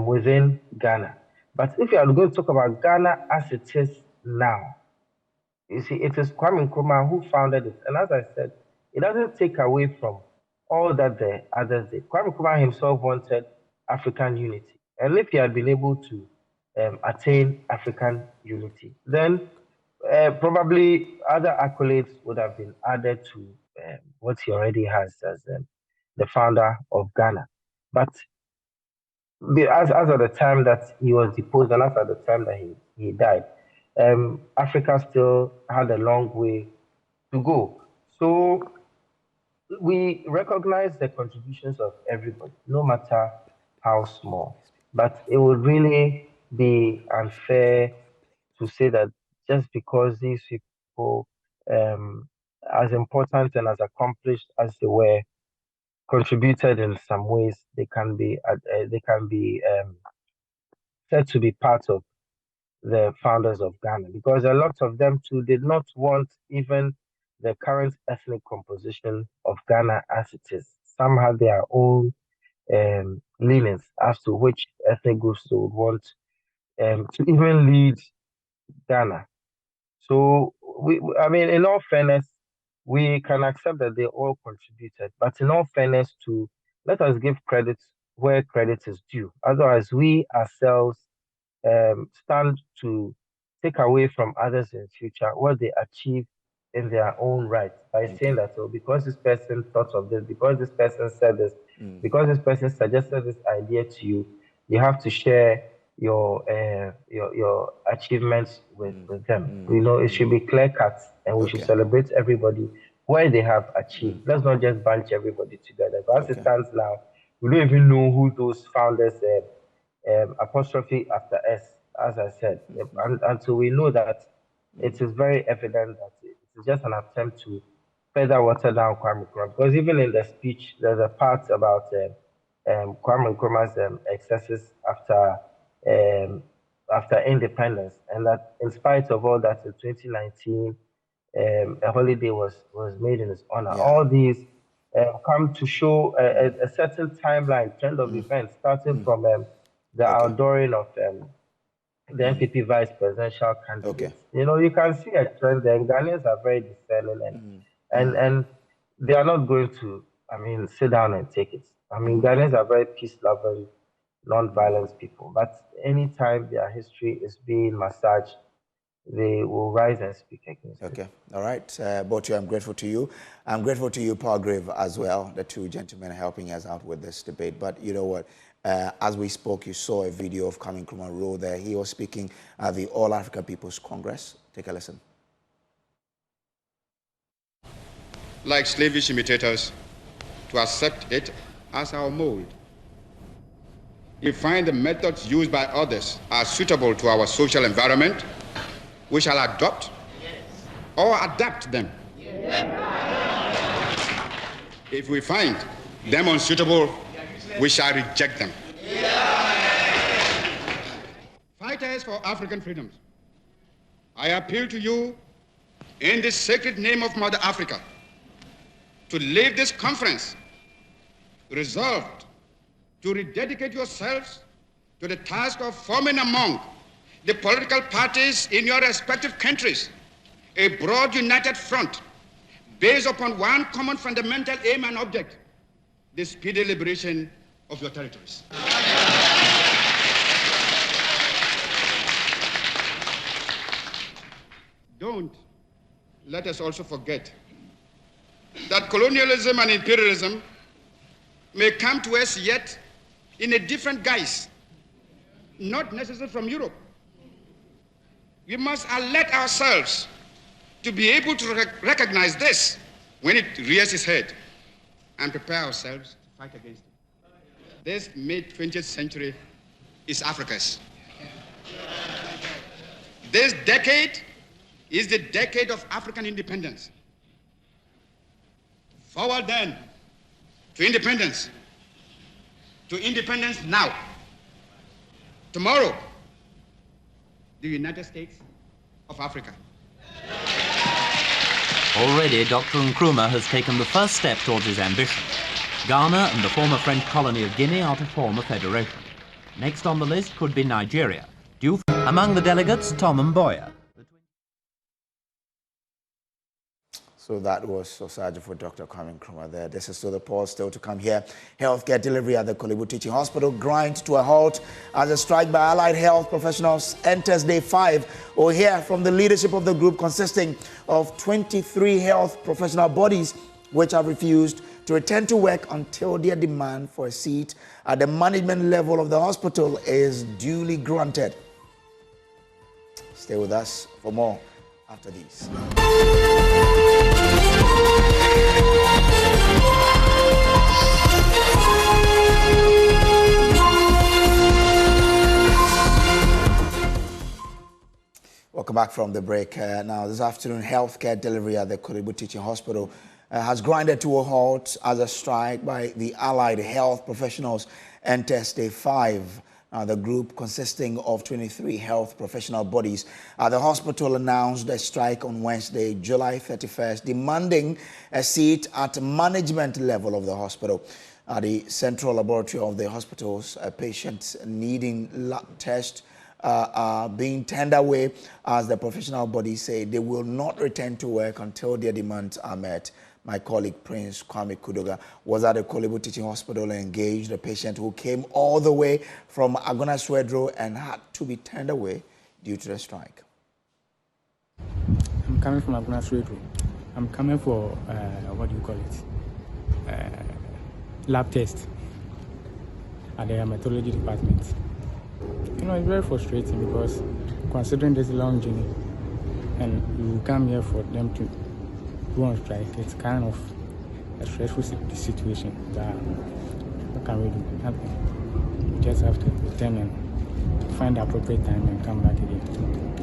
within Ghana. But if you are going to talk about Ghana as it is now, you see, it is Kwame Nkrumah who founded it. And as I said, it doesn't take away from all that the others did. Kwame Nkrumah himself wanted African unity. And if he had been able to attain African unity, then probably other accolades would have been added to what he already has as the founder of Ghana. But as at the time that he was deposed and as at the time that he died, Africa still had a long way to go. So we recognize the contributions of everybody, no matter how small. But it would really be unfair to say that just because these people, as important and as accomplished as they were, contributed in some ways, they can be said to be part of the founders of Ghana, because a lot of them too did not want even the current ethnic composition of Ghana as it is. Some had their own leanings as to which ethnic groups they would want to even lead Ghana. So in all fairness, we can accept that they all contributed, but in all fairness, too, let us give credit where credit is due. Otherwise, we ourselves stand to take away from others in future what they achieve in their own right by saying that, oh, because this person thought of this, because this person said this, because this person suggested this idea to you, you have to share your achievements with them. It should be clear cut, and we should celebrate everybody where they have achieved. Let's not just bunch everybody together. But as it stands now, we don't even know who those founders apostrophe after S, as I said. Until we know that, it is very evident that it is just an attempt to further water down Kwame Nkrumah. Because even in the speech, there's a part about Kwame Nkrumah's excesses after independence, and that in spite of all that, in 2019, a holiday was made in his honor. Yeah. All these come to show a certain timeline, trend of events, starting from the outdooring of the NPP vice presidential candidate. You can see a trend there. Ghanaians are very discerning, and they are not going to, sit down and take it. Ghanaians are very peace-loving, non-violent people. But anytime their history is being massaged they will rise and speak against it. Okay, all right. Botu, I'm grateful to you. I'm grateful to you, Palgrave, as well, the two gentlemen helping us out with this debate. But you know what? As we spoke, you saw a video of Nkrumah Rowe there. He was speaking at the All African People's Congress. Take a listen. Like slavish imitators, to accept it as our mold. If we find the methods used by others are suitable to our social environment, we shall adopt or adapt them. If we find them unsuitable, we shall reject them. Fighters for African freedoms, I appeal to you in the sacred name of Mother Africa to leave this conference resolved to rededicate yourselves to the task of forming among the political parties in your respective countries a broad united front based upon one common fundamental aim and object, the speedy liberation of your territories. Don't let us also forget that colonialism and imperialism may come to us yet in a different guise, not necessarily from Europe. We must alert ourselves to be able to recognize this when it rears its head and prepare ourselves to fight against it. This mid-20th century is Africa's. This decade is the decade of African independence. Forward then to independence now. Tomorrow, the United States of Africa. Already, Dr. Nkrumah has taken the first step towards his ambition. Ghana and the former French colony of Guinea are to form a federation. Next on the list could be Nigeria. Among the delegates, Tom Mboya. So that was Sosaja for Dr. Nkrumah there. This is still the pause still to come here. Healthcare delivery at the Korle Bu Teaching Hospital grinds to a halt as a strike by allied health professionals enters day 5. We'll hear from the leadership of the group consisting of 23 health professional bodies which have refused to return to work until their demand for a seat at the management level of the hospital is duly granted. Stay with us for more after these. Welcome back from the break. Now, this afternoon, healthcare delivery at the Korle Bu Teaching Hospital has grinded to a halt as a strike by the allied health professionals enters day 5. The group, consisting of 23 health professional bodies at the hospital, announced a strike on Wednesday, July 31st, demanding a seat at management level of the hospital. At the central laboratory of the hospitals, patients needing lab tests are being turned away as the professional bodies say they will not return to work until their demands are met. My colleague Prince Kwame Kudoga was at the Korle Bu Teaching Hospital and engaged a patient who came all the way from Agona Swedro and had to be turned away due to the strike. I'm coming from Agona Swedro. I'm coming for, what do you call it? Lab test at the hematology department. You know, it's very frustrating because considering this long journey and you come here for them to go on strike, it's kind of a stressful situation that what can we do? Nothing. We just have to return and find the appropriate time and come back again.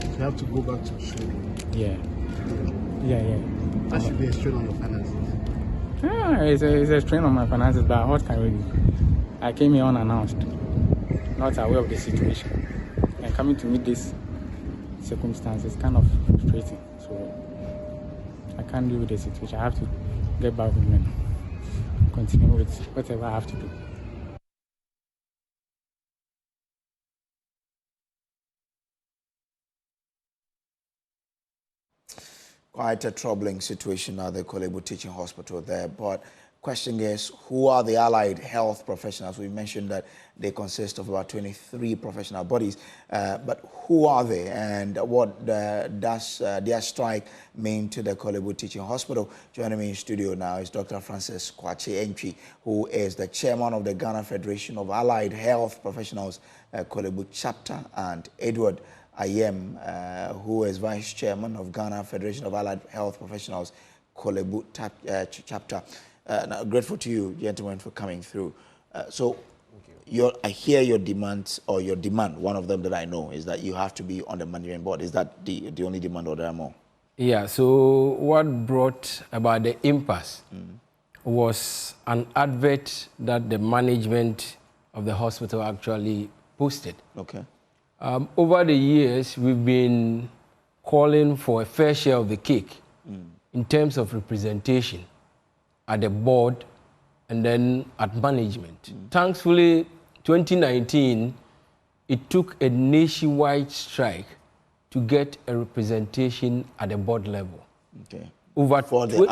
So you have to go back to Australia? Yeah. That should be a strain on your finances. It's a strain on my finances, but what can we do? I came here unannounced, not aware of the situation. And coming to meet this circumstance is kind of frustrating. So I can't deal with the situation. I have to get back with men, continue with whatever I have to do. Quite a troubling situation at the Korle Bu Teaching Hospital there, but question is, who are the allied health professionals? We mentioned that they consist of about 23 professional bodies, but who are they, and what does their strike mean to the Korle Bu Teaching Hospital? Joining me in studio now is Dr. Francis Kwakye Entwi, who is the chairman of the Ghana Federation of Allied Health Professionals, Korle Bu Chapter, and Edward Ayem, who is vice chairman of Ghana Federation of Allied Health Professionals, Korle Bu Chapter. Now, grateful to you, gentlemen, for coming through. I hear your demands, or your demand, one of them that I know, is that you have to be on the management board. Is that the only demand, or there are more? Yeah, so what brought about the impasse was an advert that the management of the hospital actually posted. Okay. Over the years, we've been calling for a fair share of the cake in terms of representation at the board and then at management. Thankfully, 2019, it took a nationwide strike to get a representation at the board level. Okay. For the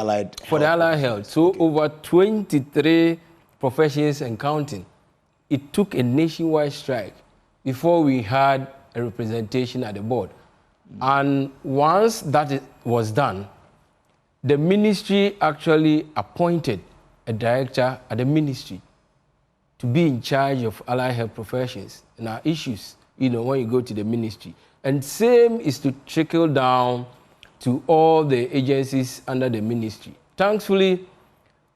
allied health. So over 23 professions and counting. It took a nationwide strike before we had a representation at the board. And once that was done, the ministry actually appointed a director at the ministry to be in charge of allied health professions and our issues, when you go to the ministry. And same is to trickle down to all the agencies under the ministry. Thankfully,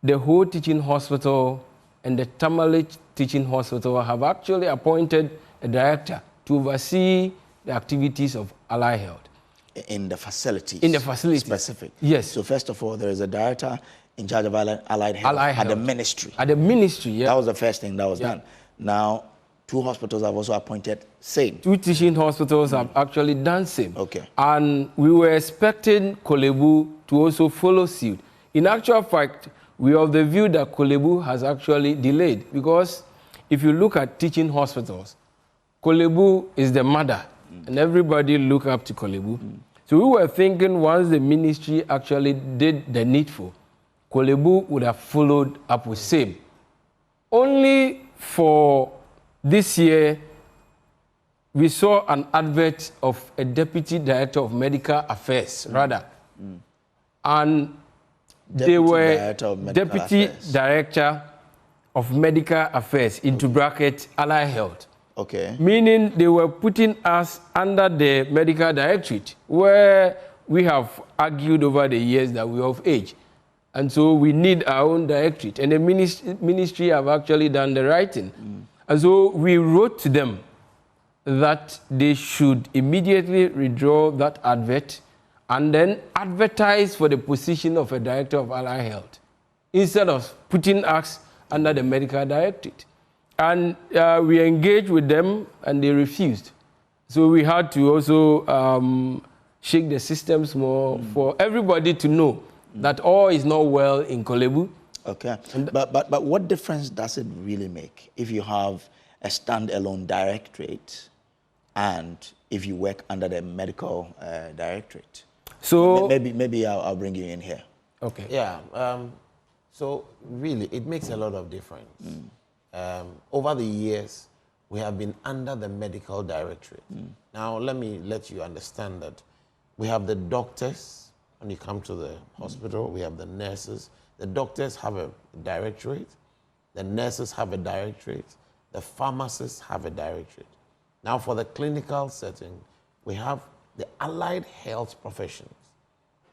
the whole teaching hospital and the Tamale Teaching Hospital have actually appointed a director to oversee the activities of allied health. In the facilities? In the facilities. Specific? Yes. So first of all, there is a director in charge of allied health at the ministry. At the ministry, yeah. That was the first thing that was done. Now, 2 hospitals have also appointed same. 2 teaching hospitals have actually done same. Okay. And we were expecting Korle Bu to also follow suit. In actual fact, we are of the view that Korle Bu has actually delayed, because if you look at teaching hospitals, Korle Bu is the mother, and everybody look up to Korle Bu. So we were thinking once the ministry actually did the needful, Korle Bu would have followed up with same. Only for this year, we saw an advert of a deputy director of medical affairs, and they were deputy director of medical affairs, into bracket allied health. Okay. Meaning they were putting us under the medical directorate, where we have argued over the years that we are of age. And so we need our own directorate. And the ministry have actually done the writing. And so we wrote to them that they should immediately withdraw that advert and then advertise for the position of a director of allied health, instead of putting us under the medical directorate. And we engaged with them, and they refused. So we had to also shake the systems more for everybody to know that all is not well in Korle Bu. Okay. But what difference does it really make if you have a standalone directorate and if you work under the medical directorate? So maybe I'll bring you in here. Okay. Yeah. So really, it makes a lot of difference. Over the years, we have been under the medical directorate. Now, let me let you understand that we have the doctors. When you come to the hospital, we have the nurses. The doctors have a directorate. The nurses have a directorate. The pharmacists have a directorate. Now, for the clinical setting, we have the allied health professions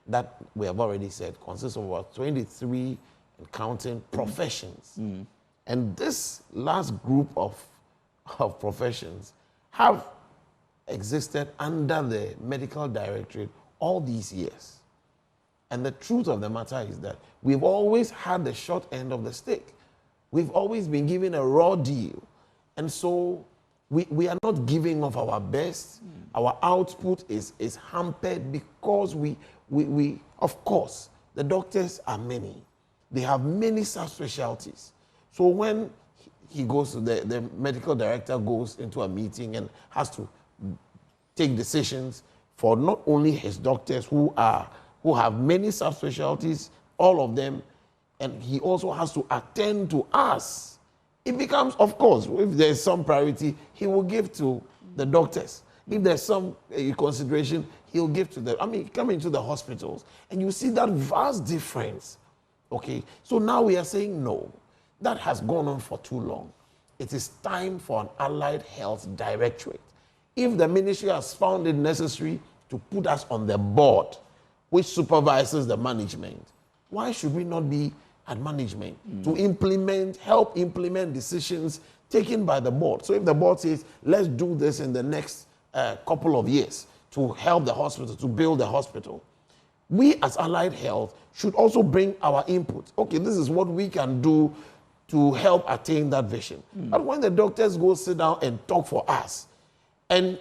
that we have already said consists of about 23 and counting professions. And this last group of professions have existed under the medical directorate all these years. And the truth of the matter is that we've always had the short end of the stick. We've always been given a raw deal. And so we are not giving of our best. Our output is hampered because we of course, the doctors are many. They have many subspecialties. So when he goes to the medical director goes into a meeting and has to take decisions for not only his doctors who have many subspecialties, all of them and he also has to attend to us. It becomes, of course, if there's some priority, he will give to the doctors. If there's some consideration, he'll give to them. I mean, come into the hospitals, and you see that vast difference. Okay, so now we are saying no. That has gone on for too long. It is time for an allied health directorate. If the ministry has found it necessary to put us on the board, which supervises the management, why should we not be at management to help implement decisions taken by the board? So if the board says, let's do this in the next couple of years to help the hospital, to build the hospital, we as Allied Health should also bring our input. Okay, this is what we can do to help attain that vision. But when the doctors go sit down and talk for us, and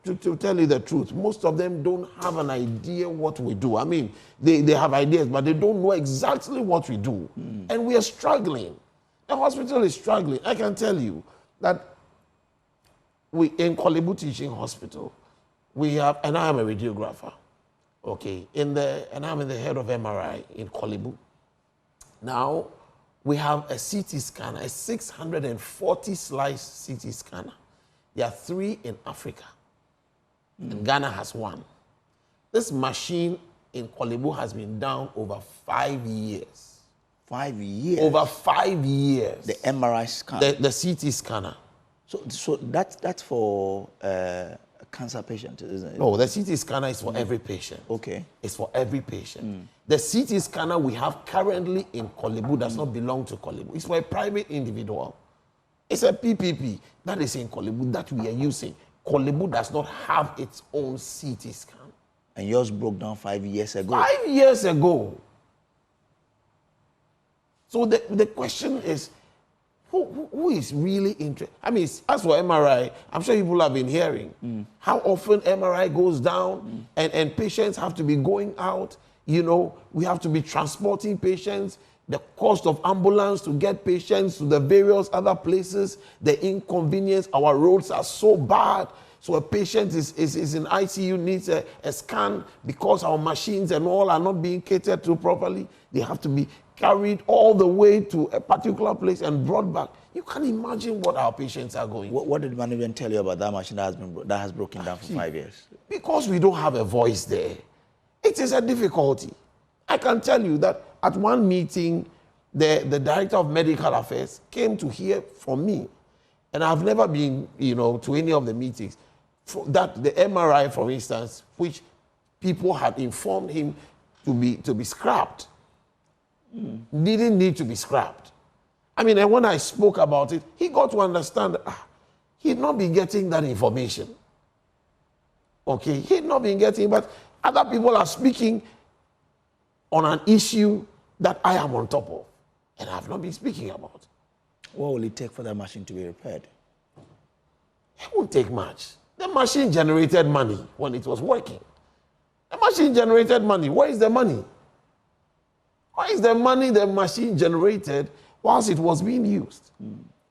to tell you the truth, most of them don't have an idea what we do. I mean, they have ideas, but they don't know exactly what we do. And we are struggling. The hospital is struggling. I can tell you that in Korle Bu Teaching Hospital, we have, and I am a radiographer, okay, and I'm in the head of MRI in Korle Bu. Now, we have a CT scanner, a 640 slice CT scanner. There are 3 in Africa. And Ghana has 1. This machine in Korle Bu has been down over 5 years. 5 years? Over 5 years. The MRI scanner? The CT scanner. So that's for cancer patients, isn't it? No, the CT scanner is for every patient. Okay. It's for every patient. The CT scanner we have currently in Korle Bu does not belong to Korle Bu. It's for a private individual. It's a PPP that is in Korle Bu that we are using. Korle Bu does not have its own CT scan. And yours broke down 5 years ago? 5 years ago. So the question is, who is really interested? I mean, as for MRI, I'm sure people have been hearing how often MRI goes down and patients have to be going out. You know, we have to be transporting patients, the cost of ambulance to get patients to the various other places, the inconvenience. Our roads are so bad. So a patient is in ICU, needs a scan because our machines and all are not being catered to properly. They have to be carried all the way to a particular place and brought back. You can imagine what our patients are going through. What did management tell you about that machine that has broken down for 5 years? Because we don't have a voice there. It is a difficulty. I can tell you that at one meeting, the director of medical affairs came to hear from me. And I've never been, to any of the meetings. That the MRI, for instance, which people had informed him to be scrapped, didn't need to be scrapped. I mean, and when I spoke about it, he got to understand that he'd not been getting that information. Okay, he'd not been getting, but other people are speaking on an issue that I am on top of, and I've not been speaking about. What will it take for that machine to be repaired? It won't take much. The machine generated money when it was working. The machine generated money. Where is the money? Where is the money the machine generated whilst it was being used?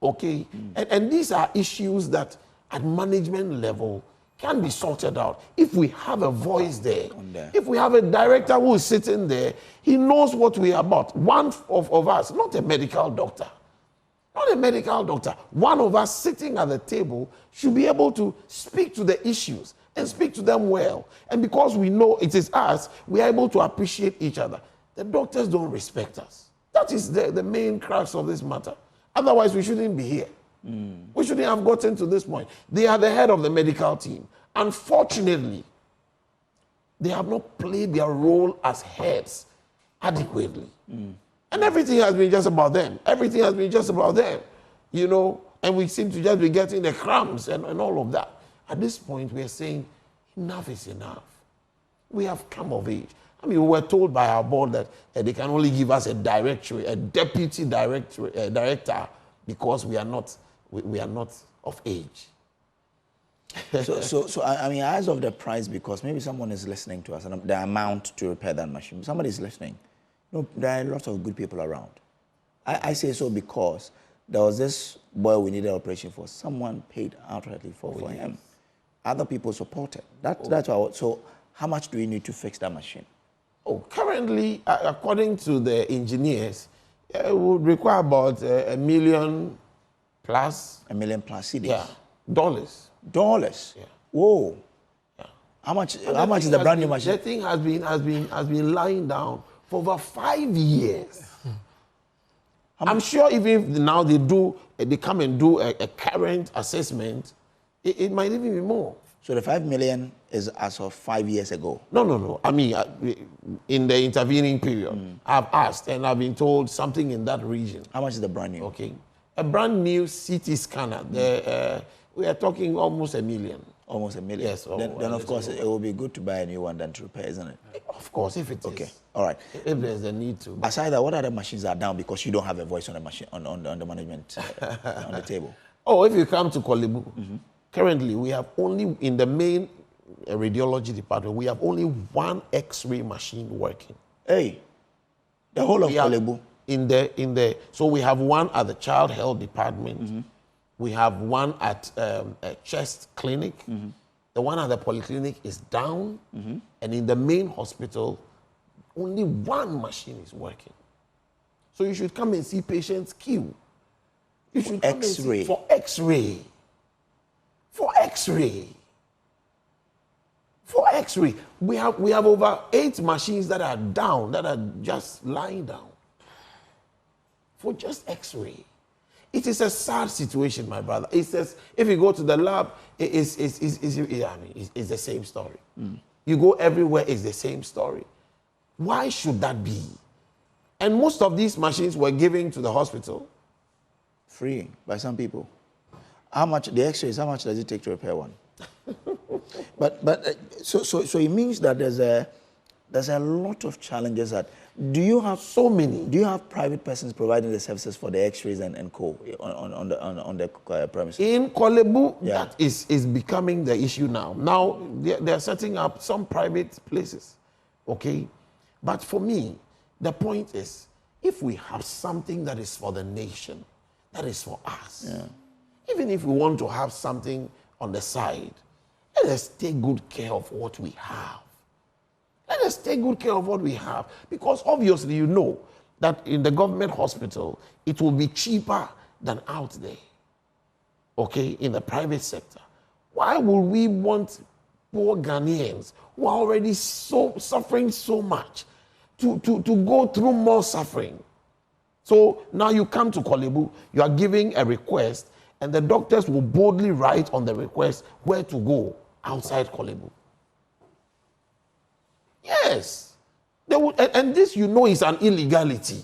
Okay? And these are issues that at management level can be sorted out. If we have a voice there, if we have a director who is sitting there, he knows what we are about. One of us, not a medical doctor, not a medical doctor, one of us sitting at the table should be able to speak to the issues and speak to them well. And because we know it is us, we are able to appreciate each other. The doctors don't respect us. That is the main crux of this matter. Otherwise, we shouldn't be here. We shouldn't have gotten to this point. They are the head of the medical team. Unfortunately, they have not played their role as heads adequately. And everything has been just about them. Everything has been just about them, and we seem to just be getting the crumbs and all of that. At this point, we are saying, enough is enough. We have come of age. I mean, we were told by our board that they can only give us a deputy director, because we are not of age. So I mean, as of the price, because maybe someone is listening to us, and the amount to repair that machine, somebody is listening. There are lots of good people around. I say so because there was this boy we needed operation for. Someone paid outrightly for him. Other people supported. That's how. So how much do we need to fix that machine? Oh, currently, according to the engineers, it would require about $1 million plus. $1 million plus cedis? Yeah, dollars. Dollars? Yeah. Whoa. Yeah. How much is the brand new machine? The thing has been lying down for over 5 years. I'm sure even if now they come and do a current assessment, it might even be more. So the 5 million is as of 5 years ago? No. I mean, in the intervening period, I've asked and I've been told something in that region. How much is the brand new? Okay. A brand new CT scanner, we are talking almost $1 million. Almost $1 million? Yes. Then of course, it will be good to buy a new one than to repair, isn't it? Of course, if it is. Okay, all right. If there's a need to. Aside that, what other machines are down because you don't have a voice on the machine, on the management, on the table? Oh, if you come to Kolebu, currently we have only, in the main radiology department, we have only one X-ray machine working. Hey, the whole of Kolebu? So we have one at the child health department. We have one at a chest clinic. The one at the polyclinic is down. And in the main hospital, only one machine is working. So you should come and see patients queue. You should come X-ray. for X-ray. For X-ray. For X-ray. We have over 8 machines that are down, that are just lying down. For just X-ray. It is a sad situation, my brother. It says, if you go to the lab, it's the same story. You go everywhere, it's the same story. Why should that be? And most of these machines were given to the hospital. Free by some people. How much, the X-rays, how much does it take to repair one? So it means that there's a lot of challenges that, do you have so many? Do you have private persons providing the services for the X-rays and co on the premises? In Kolebu, that is becoming the issue now. Now they're setting up some private places, okay? But for me, the point is, if we have something that is for the nation, that is for us, even if we want to have something on the side, let us take good care of what we have. Let us take good care of what we have, because obviously you know that in the government hospital, it will be cheaper than out there, okay, in the private sector. Why would we want poor Ghanaians who are already suffering so much to go through more suffering? So now you come to Kolebu, you are giving a request, and the doctors will boldly write on the request where to go outside Kolebu. Yes. They would, and this, you know, is an illegality.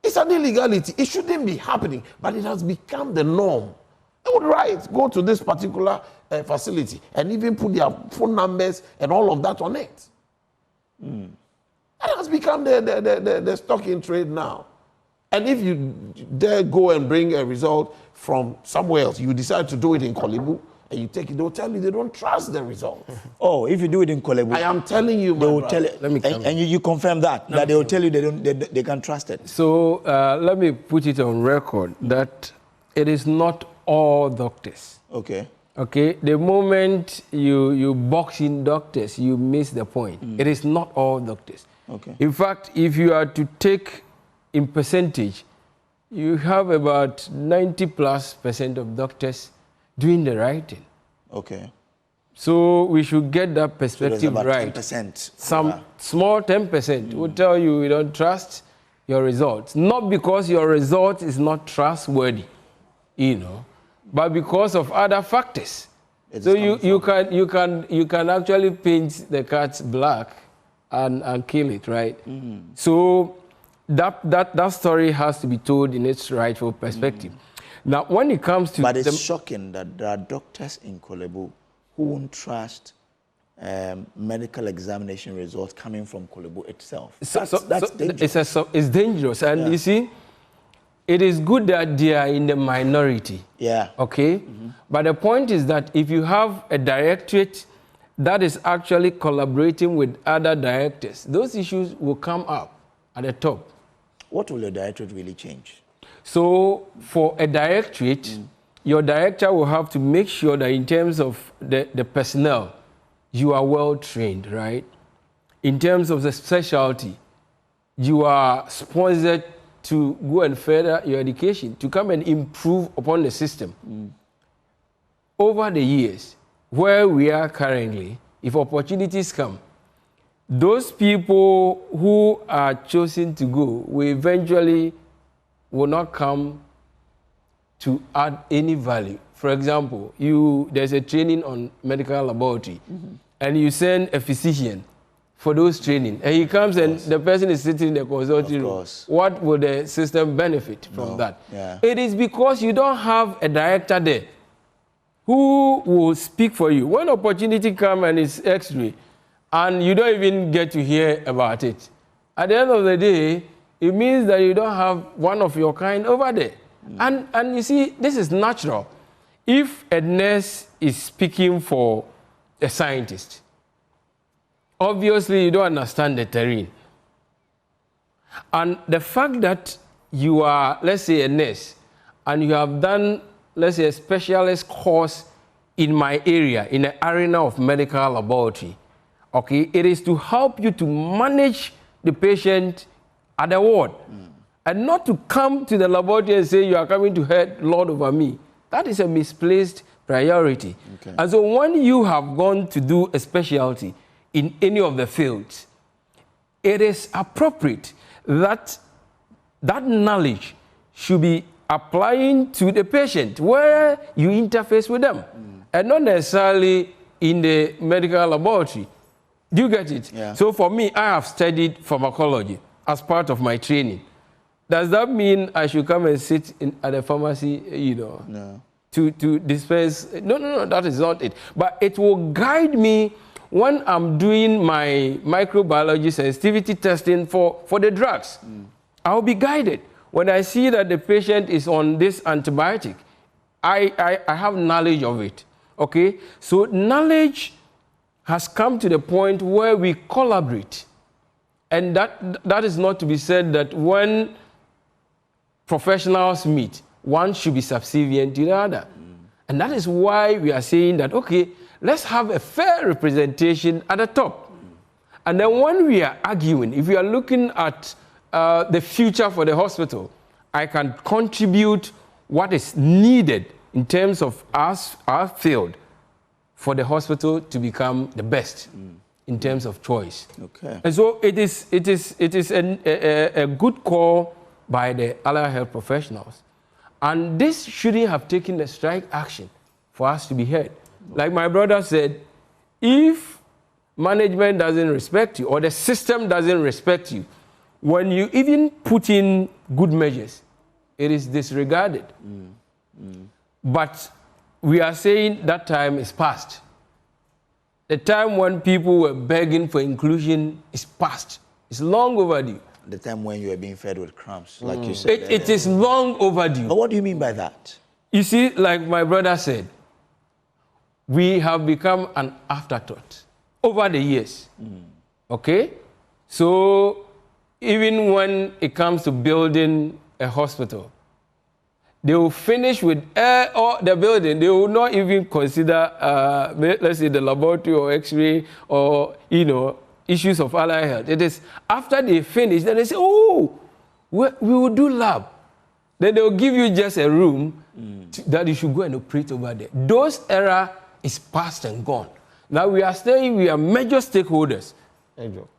It's an illegality. It shouldn't be happening, but it has become the norm. They would write, go to this particular facility, and even put their phone numbers and all of that on it. That has become the stock in trade now. And if you dare go and bring a result from somewhere else, you decide to do it in Kolebu, and you take it, they'll tell you they don't trust the result. Oh, if you do it in Kolebu, I am telling you, they will tell you. And you confirm that they will tell you they can't trust it. So let me put it on record that it is not all doctors. Okay. Okay. The moment you box in doctors, you miss the point. It is not all doctors. Okay. In fact, if you are to take in percentage, you have about 90+% of doctors doing the right thing. Okay. So we should get that perspective so about right. 10%. Some small 10% will tell you we don't trust your results. Not because your result is not trustworthy, you know, but because of other factors. So you can actually paint the cat black and kill it, right? So that story has to be told in its rightful perspective. Now, when it comes to... But it's shocking that there are doctors in Kolebu who won't trust medical examination results coming from Kolebu itself. That's dangerous. It's dangerous. And you see, it is good that they are in the minority. Yeah. Okay? But the point is that if you have a directorate that is actually collaborating with other directors, those issues will come up at the top. What will your directorate really change? So for a directorate, your director will have to make sure that in terms of the personnel, you are well trained, right? in terms of the specialty, you are sponsored to go and further your education, to come and improve upon the system. Over the years, where we are currently, if opportunities come, those people who are chosen to go will eventually not come to add any value. For example, there's a training on medical laboratory, and you send a physician for those training, and he comes and the person is sitting in the consulting room. What will the system benefit from that? Yeah. It is because you don't have a director there who will speak for you. When opportunity comes and it's X-ray, and you don't even get to hear about it, at the end of the day, it means that you don't have one of your kind over there. And you see, this is natural. If a nurse is speaking for a scientist, obviously you don't understand the terrain. And the fact that you are, let's say, a nurse, and you have done, let's say, a specialist course in my area, in the arena of medical laboratory, okay, it is to help you to manage the patient at the ward, and not to come to the laboratory and say you are coming to head lord over me. That is a misplaced priority. Okay. And so when you have gone to do a specialty in any of the fields, it is appropriate that that knowledge should be applying to the patient where you interface with them, and not necessarily in the medical laboratory. Do you get it? Yeah. So for me, I have studied pharmacology as part of my training. Does that mean I should come and sit at a pharmacy, No. to dispense? No, that is not it. But it will guide me when I'm doing my microbiology sensitivity testing for the drugs. I'll be guided. When I see that the patient is on this antibiotic, I have knowledge of it. Okay? So knowledge has come to the point where we collaborate. And that is not to be said that when professionals meet, one should be subservient to the other. And that is why we are saying that, okay, let's have a fair representation at the top. And then when we are arguing, if we are looking at the future for the hospital, I can contribute what is needed in terms of our field for the hospital to become the best in terms of choice. Okay. And so it is a good call by the allied health professionals. And this shouldn't have taken the strike action for us to be heard. Like my brother said, if management doesn't respect you or the system doesn't respect you, when you even put in good measures, it is disregarded. But we are saying that time is past. The time when people were begging for inclusion is past. It's long overdue. The time when you were being fed with crumbs, like you said. It is long overdue. But what do you mean by that? You see, like my brother said, we have become an afterthought over the years. Okay? So even when it comes to building a hospital, they will finish with the building. They will not even consider, let's say, the laboratory or X-ray or, issues of allied health. It is after they finish, then they say, oh, we will do lab. Then they will give you just a room that you should go and operate over there. Those era is past and gone. Now we are saying we are major stakeholders.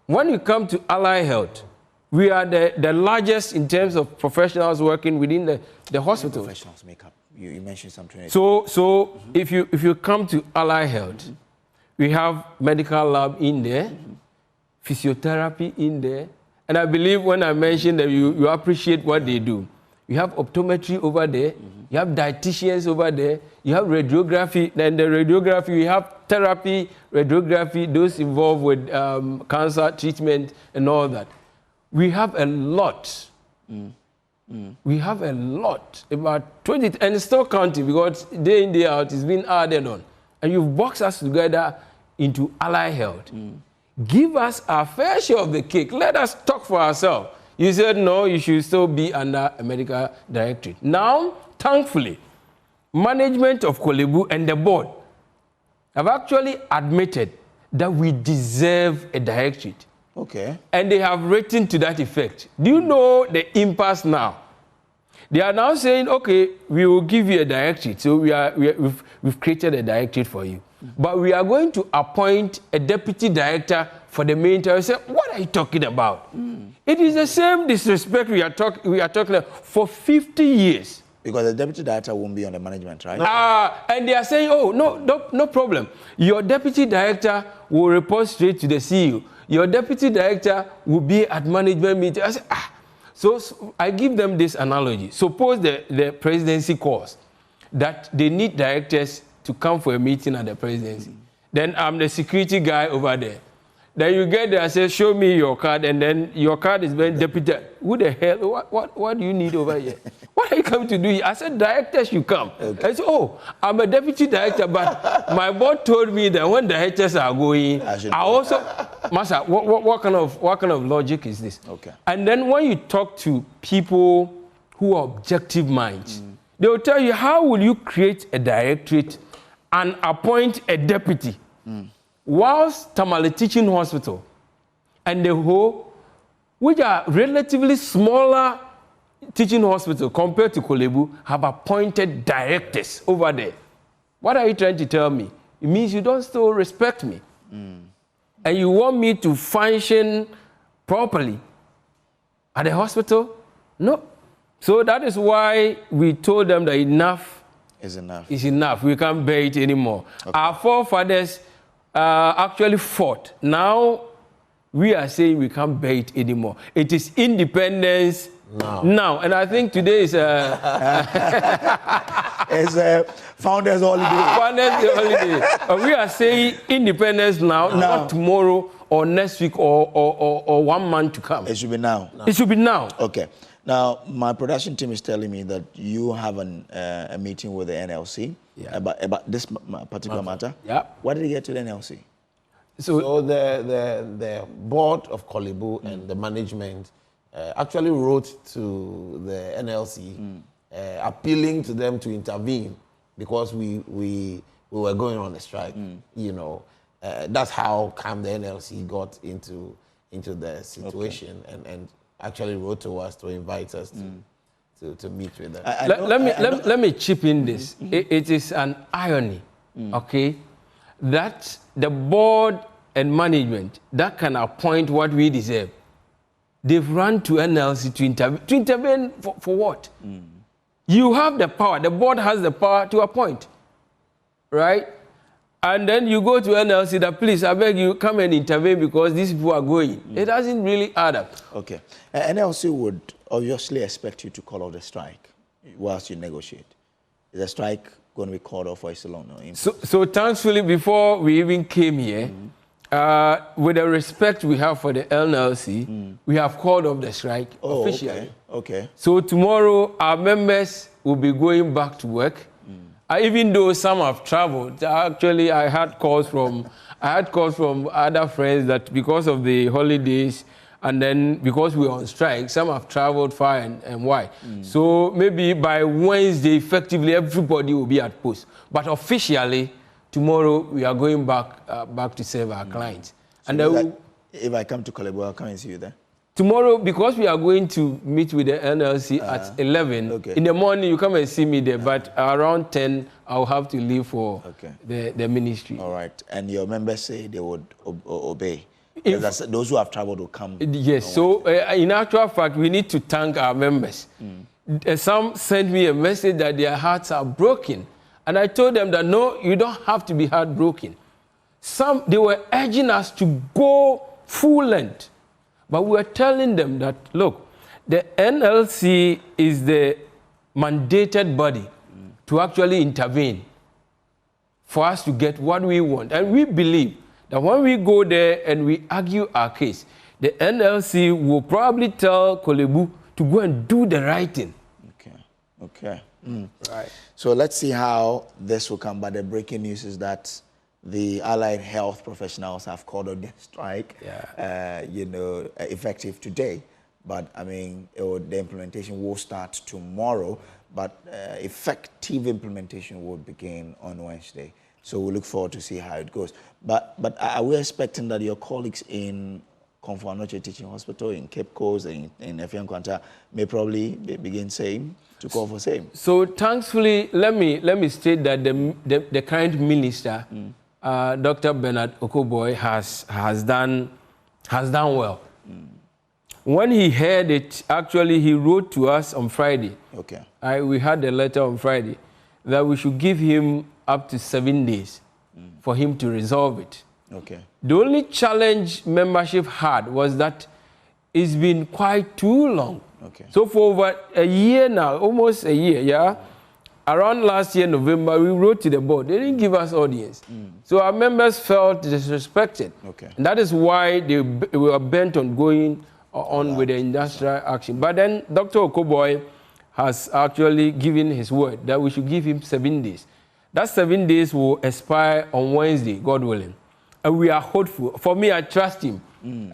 When you come to allied health, we are the largest in terms of professionals working within the hospital. Professionals make up. You mentioned something. So if you come to allied health, we have medical lab in there, physiotherapy in there, and I believe when I mentioned that you appreciate what they do. You have optometry over there, you have dietitians over there, you have radiography, then the radiography, we have therapy, radiography, those involved with cancer treatment and all that. We have a lot. We have a lot, about 20, and it's still counting because day in, day out, it's been added on. And you've boxed us together into allied health. Give us our fair share of the cake. Let us talk for ourselves. You said, no, you should still be under a medical directorate. Now, thankfully, management of Kolebu and the board have actually admitted that we deserve a directorate. Okay. And they have written to that effect. Do you know the impasse now? They are now saying, okay, we will give you a directorate. So we've created a directorate for you. But we are going to appoint a deputy director for the main tower. I say, what are you talking about? It is the same disrespect we are talking about for 50 years. Because the deputy director won't be on the management, right? And they are saying, oh, no problem. Your deputy director will report straight to the CEO. Your deputy director will be at management meeting. I say, So I give them this analogy. Suppose the presidency calls that they need directors to come for a meeting at the presidency. Then I'm the security guy over there. Then you get there and say, show me your card, and then your card is being deputy. Who the hell, what do you need over here? What are you coming to do here? I said, directors should come. Okay. I said, oh, I'm a deputy director, but my board told me that when directors are going, I also, Master, what kind of logic is this? Okay. And then when you talk to people who are objective minds, they will tell you, how will you create a directorate and appoint a deputy? Whilst Tamale Teaching Hospital and the Ho, which are relatively smaller teaching hospitals compared to Kolebu, have appointed directors over there. What are you trying to tell me? It means you don't still respect me. And you want me to function properly at the hospital? No. So that is why we told them that enough is enough. Is enough. We can't bear it anymore. Okay. Our forefathers actually fought. Now we are saying we can't bear it anymore. It is independence now. And I think today is it's a founders holiday. Founders holiday. We are saying independence now, not tomorrow or next week or 1 month to come. It should be now. It should be now. Okay. Now, my production team is telling me that you have a meeting with the NLC about this particular matter. Yeah. Why did you get to the NLC? So the board of Kolebu and the management actually wrote to the NLC appealing to them to intervene because we were going on a strike. You know, that's how come the NLC got into the situation and actually wrote to us to invite us to meet with them. Let me chip in this. It is an irony, okay, that the board and management that can appoint what we deserve, they've run to NLC to intervene. To intervene for what? You have the power. The board has the power to appoint, right? And then you go to NLC that, please, I beg you, come and intervene because these people are going. It doesn't really add up. Okay. NLC would obviously expect you to call off the strike whilst you negotiate. Is the strike going to be called off or is it long? So thankfully, before we even came here, with the respect we have for the NLC, we have called off the strike officially. Okay. So tomorrow, our members will be going back to work. Even though some have traveled, actually I had calls from other friends that because of the holidays and then because we were on strike, some have traveled far and wide. So maybe by Wednesday, effectively, everybody will be at post. But officially, tomorrow we are going back to serve our clients. So and if I come to Kolebu, I'll come and see you there. Tomorrow, because we are going to meet with the NLC at 11, in the morning you come and see me there, but around 10, I'll have to leave for the ministry. All right. And your members say they would obey? Those who have traveled will come? Yes. So in actual fact, we need to thank our members. Some sent me a message that their hearts are broken. And I told them that, no, you don't have to be heartbroken. They were urging us to go full length. But we are telling them that, look, the NLC is the mandated body to actually intervene for us to get what we want. And we believe that when we go there and we argue our case, the NLC will probably tell Kolebu to go and do the right thing. Okay. Right. So let's see how this will come. But the breaking news is that the allied health professionals have called on the strike, effective today. But, I mean, the implementation will start tomorrow, but effective implementation will begin on Wednesday. So we look forward to see how it goes. But are we expecting that your colleagues in Comfort Teaching Hospital in Cape Coast and in Effiankwanta may probably begin same to call for same. So thankfully, let me state that the current minister, Dr. Bernard Okoboy, has done well. When he heard it, actually he wrote to us on Friday. Okay. We had a letter on Friday that we should give him up to 7 days for him to resolve it. Okay. The only challenge membership had was that it's been quite too long. Okay. So for over a year now, almost a year, yeah, around last year, November, we wrote to the board. They didn't give us audience. So our members felt disrespected. Okay. And that is why they were bent on going on with the industrial action. But then Dr. Okoboy has actually given his word that we should give him 7 days. That 7 days will expire on Wednesday, God willing. And we are hopeful. For me, I trust him.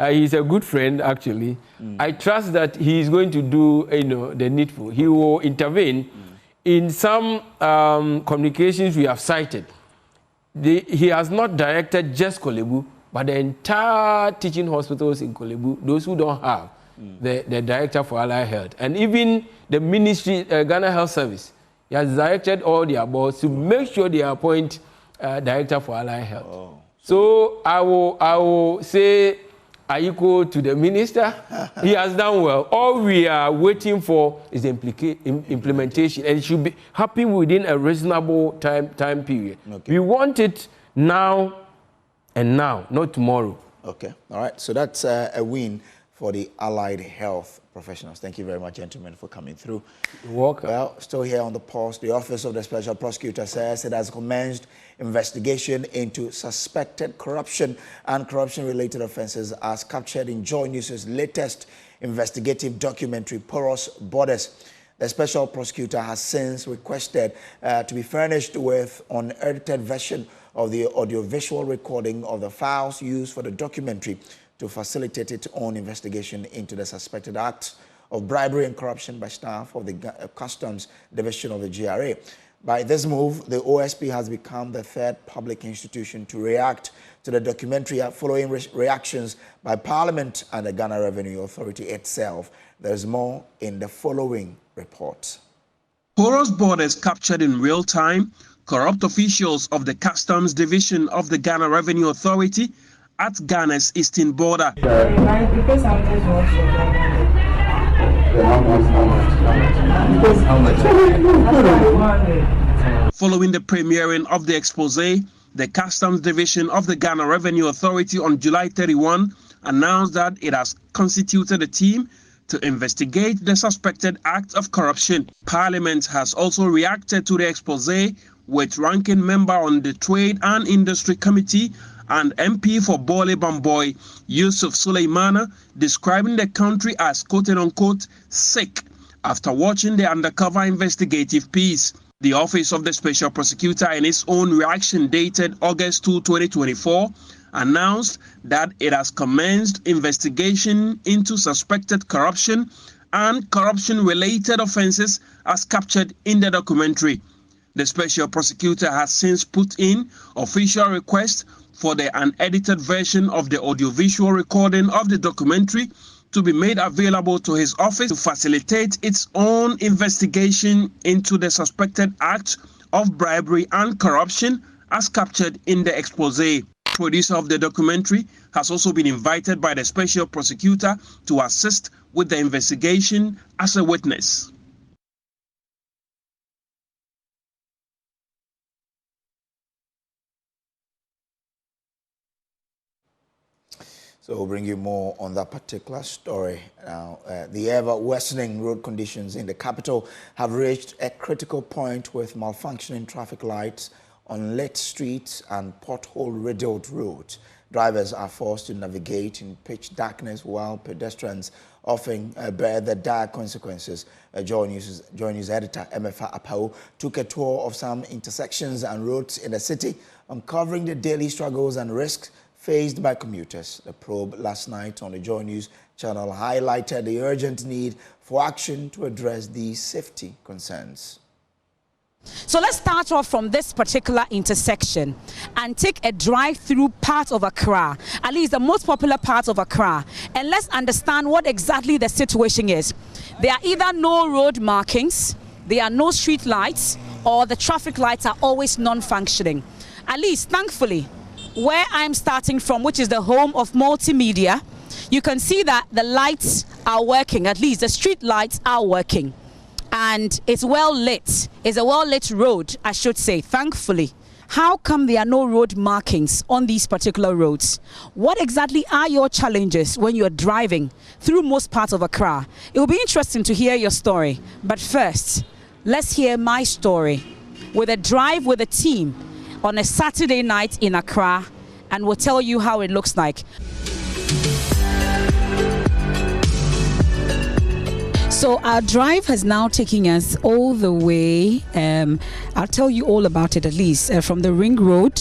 He's a good friend, actually. I trust that he is going to do, the needful. He will intervene in some communications we have cited. He has not directed just Kolebu, but the entire teaching hospitals in Kolebu, those who don't have the director for allied health, and even the ministry, Ghana Health Service, he has directed all their boards to make sure they appoint director for allied health. Oh. So I will say Ayiko to the minister. He has done well. All we are waiting for is implementation, and it should be happening within a reasonable time period. Okay. We want it now and now, not tomorrow. Okay. All right. So that's a win for the allied health professionals. Thank you very much, gentlemen, for coming through. You're welcome. Well, still here on the post, the Office of the Special Prosecutor says it has commenced investigation into suspected corruption and corruption-related offences as captured in Joy News' latest investigative documentary, Porous Borders. The Special Prosecutor has since requested to be furnished with an unedited version of the audiovisual recording of the files used for the documentary to facilitate its own investigation into the suspected acts of bribery and corruption by staff of the Customs Division of the GRA. By this move, the OSP has become the third public institution to react to the documentary following reactions by Parliament and the Ghana Revenue Authority itself. There's more in the following report. Porous Borders captured in real time corrupt officials of the Customs Division of the Ghana Revenue Authority at Ghana's eastern border. Following the premiering of the expose, the Customs Division of the Ghana Revenue Authority on July 31 announced that it has constituted a team to investigate the suspected acts of corruption. Parliament has also reacted to the expose with ranking member on the Trade and Industry Committee and MP for Bole Bamboy, Yusuf Suleimana, describing the country as quote-unquote sick after watching the undercover investigative piece. The Office of the Special Prosecutor, in its own reaction dated August 2, 2024, announced that it has commenced investigation into suspected corruption and corruption-related offences as captured in the documentary. The Special Prosecutor has since put in official request for the unedited version of the audiovisual recording of the documentary to be made available to his office to facilitate its own investigation into the suspected acts of bribery and corruption as captured in the expose. Producer of the documentary has also been invited by the Special Prosecutor to assist with the investigation as a witness. So we'll bring you more on that particular story. Now, the ever-worsening road conditions in the capital have reached a critical point with malfunctioning traffic lights on lit streets and pothole-riddled roads. Drivers are forced to navigate in pitch darkness while pedestrians often bear the dire consequences. Joy News editor Emefa Apao took a tour of some intersections and roads in the city, uncovering the daily struggles and risks faced by commuters. The probe last night on the Joy News channel highlighted the urgent need for action to address these safety concerns. So let's start off from this particular intersection and take a drive through part of Accra, at least the most popular part of Accra, and let's understand what exactly the situation is. There are either no road markings, there are no street lights, or the traffic lights are always non-functioning. At least, thankfully, where I'm starting from, which is the home of multimedia, you can see that the lights are working, at least the street lights are working. And it's well lit. It's a well lit road, I should say, thankfully. How come there are no road markings on these particular roads? What exactly are your challenges when you're driving through most parts of Accra? It will be interesting to hear your story. But first, let's hear my story with a drive with a team on a Saturday night in Accra, and we'll tell you how it looks like. So our drive has now taken us all the way, I'll tell you all about it at least, from the Ring Road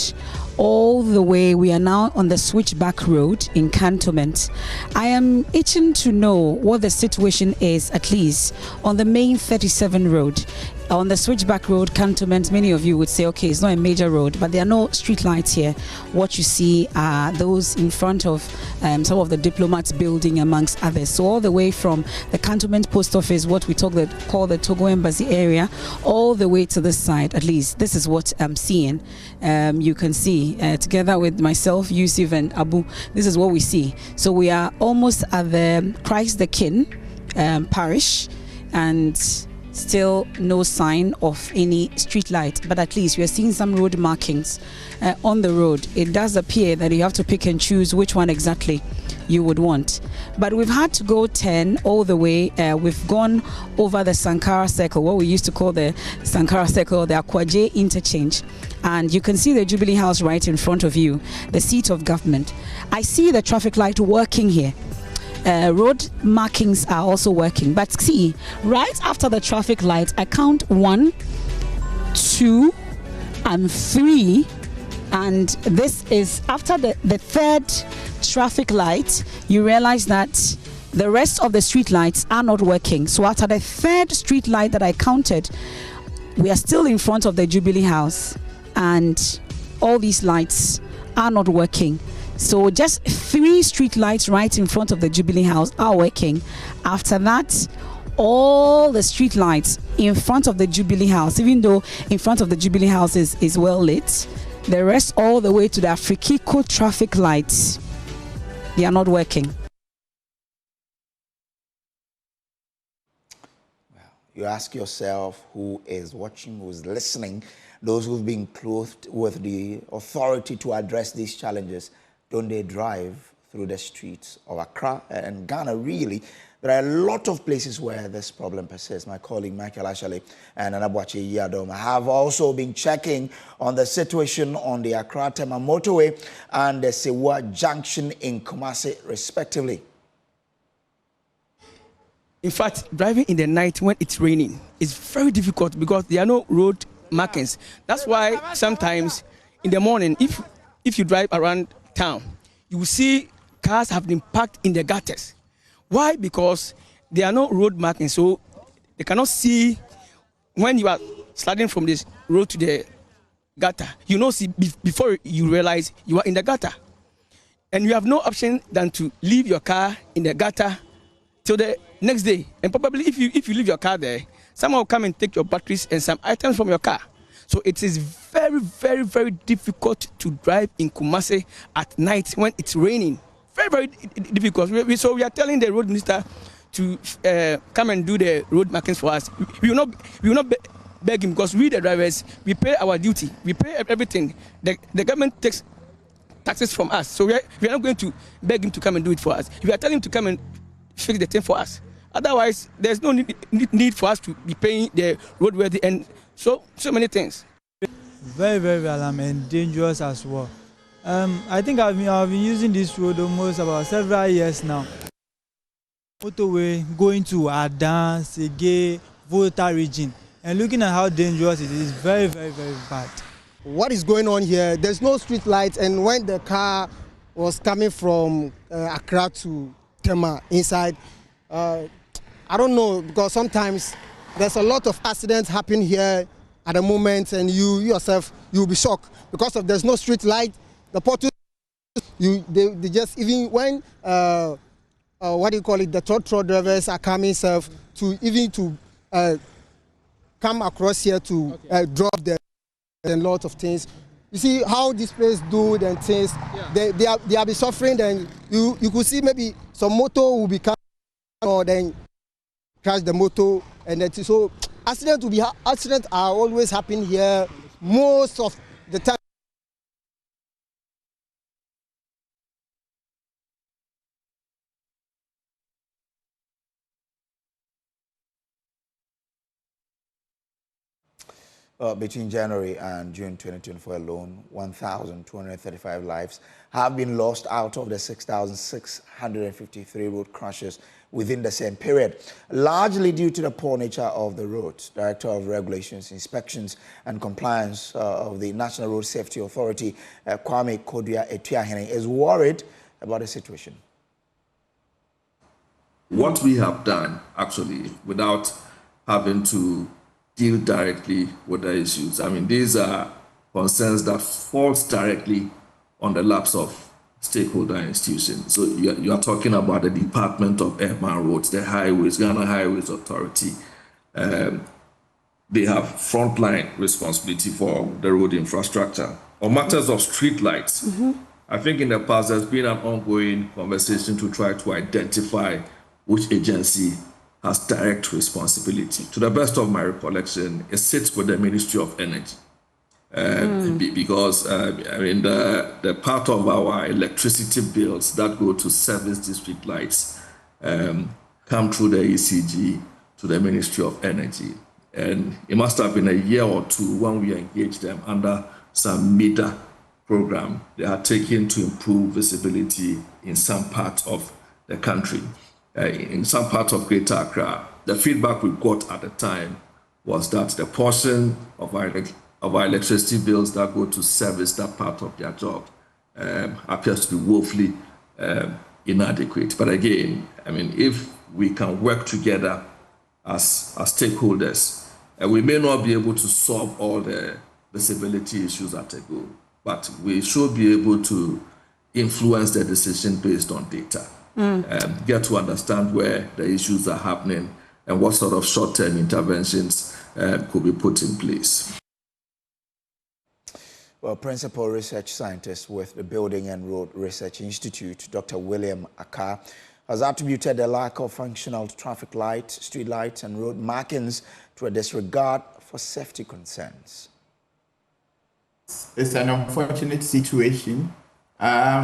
all the way. We are now on the Switchback Road in Cantonment. I am itching to know what the situation is, at least on the main 37 road. On the Switchback Road, Cantonment, many of you would say, okay, it's not a major road, but there are no street lights here. What you see are those in front of some of the Diplomats building, amongst others. So all the way from the Cantonment Post Office, what we call the Togo Embassy area, all the way to this side, at least. This is what I'm seeing. You can see, together with myself, Yusuf and Abu, this is what we see. So we are almost at the Christ the King parish, and still no sign of any street light, but at least we are seeing some road markings on the road. It does appear that you have to pick and choose which one exactly you would want. But we've had to go 10 all the way. We've gone over the Sankara Circle, what we used to call the Sankara Circle, the Akwaje interchange. And you can see the Jubilee House right in front of you, the seat of government. I see the traffic light working here. Road markings are also working, but see, right after the traffic light, I count 1, 2, and 3, and this is after the third traffic light. You realize that the rest of the street lights are not working. So after the third street light that I counted, we are still in front of the Jubilee House, and all these lights are not working. So just 3 street lights right in front of the Jubilee House are working. After that, all the street lights in front of the Jubilee House, even though in front of the Jubilee House is well lit, the rest all the way to the Afrikiko traffic lights, they are not working. Well, you ask yourself who is watching, who is listening, those who've been clothed with the authority to address these challenges. Don't they drive through the streets of Accra and Ghana? Really, there are a lot of places where this problem persists. My colleague Michael Ashale and Anabuache Yadoma have also been checking on the situation on the Accra-Tema motorway and the Sewa Junction in Kumasi, respectively. In fact, driving in the night when it's raining is very difficult because there are no road markings. That's why sometimes in the morning, if you drive around town, you will see cars have been parked in the gutters. Why? Because there are no road markings, so they cannot see when you are sliding from this road to the gutter. You know, see before you realize you are in the gutter, and you have no option than to leave your car in the gutter till the next day. And probably if you leave your car there, someone will come and take your batteries and some items from your car. So it is very, very, very difficult to drive in Kumasi at night when it's raining. Very, very difficult. So we are telling the road minister to come and do the road markings for us. We will not beg him, because we the drivers, we pay our duty. We pay everything. The government takes taxes from us. So we are not going to beg him to come and do it for us. We are telling him to come and fix the thing for us. Otherwise, there's no need for us to be paying the roadworthy and so many things. Very, very alarming and dangerous as well. I think I've been using this road almost about several years now. Motorway going to Adan, Sege, Volta region, and looking at how dangerous it is, very, very, very bad. What is going on here? There's no street lights, and when the car was coming from Accra to Tema inside, I don't know, because sometimes there's a lot of accidents happen here at the moment, and you yourself, you'll be shocked because of there's no street light. The portals, they just, even when what do you call it, the truck drivers are coming self to come across here to drop them and lots of things. You see how this place do and things. Yeah. They are be suffering. Then you could see maybe some motor will be coming or then crash the motor, and then so accidents are always happening here most of the time. Between January and June 2024 alone, 1,235 lives have been lost out of the 6,653 road crashes within the same period, largely due to the poor nature of the roads. Director of Regulations, Inspections and Compliance of the National Road Safety Authority, Kwame Kodua-Etuahene, is worried about the situation. What we have done, actually, without having to deal directly with the issues. I mean, these are concerns that falls directly on the laps of stakeholder institutions. So you are talking about the Department of Urban Roads, the Highways, Ghana Highways Authority. They have frontline responsibility for the road infrastructure. On matters of street lights, I think in the past there's been an ongoing conversation to try to identify which agency has direct responsibility. To the best of my recollection, it sits with the Ministry of Energy. Because I mean, the part of our electricity bills that go to service the street lights come through the ECG to the Ministry of Energy. And it must have been a year or two when we engaged them under some MEDA program they are taking to improve visibility in some parts of the country. In some parts of Greater Accra, the feedback we got at the time was that the portion of our electricity bills that go to service that part of their job appears to be woefully inadequate. But again, I mean, if we can work together as stakeholders, we may not be able to solve all the visibility issues at a go, but we should be able to influence the decision based on data. Get to understand where the issues are happening and what sort of short-term interventions could be put in place. Well, Principal Research Scientist with the Building and Road Research Institute, Dr. William Akar, has attributed the lack of functional traffic lights, street lights and road markings to a disregard for safety concerns. It's an unfortunate situation.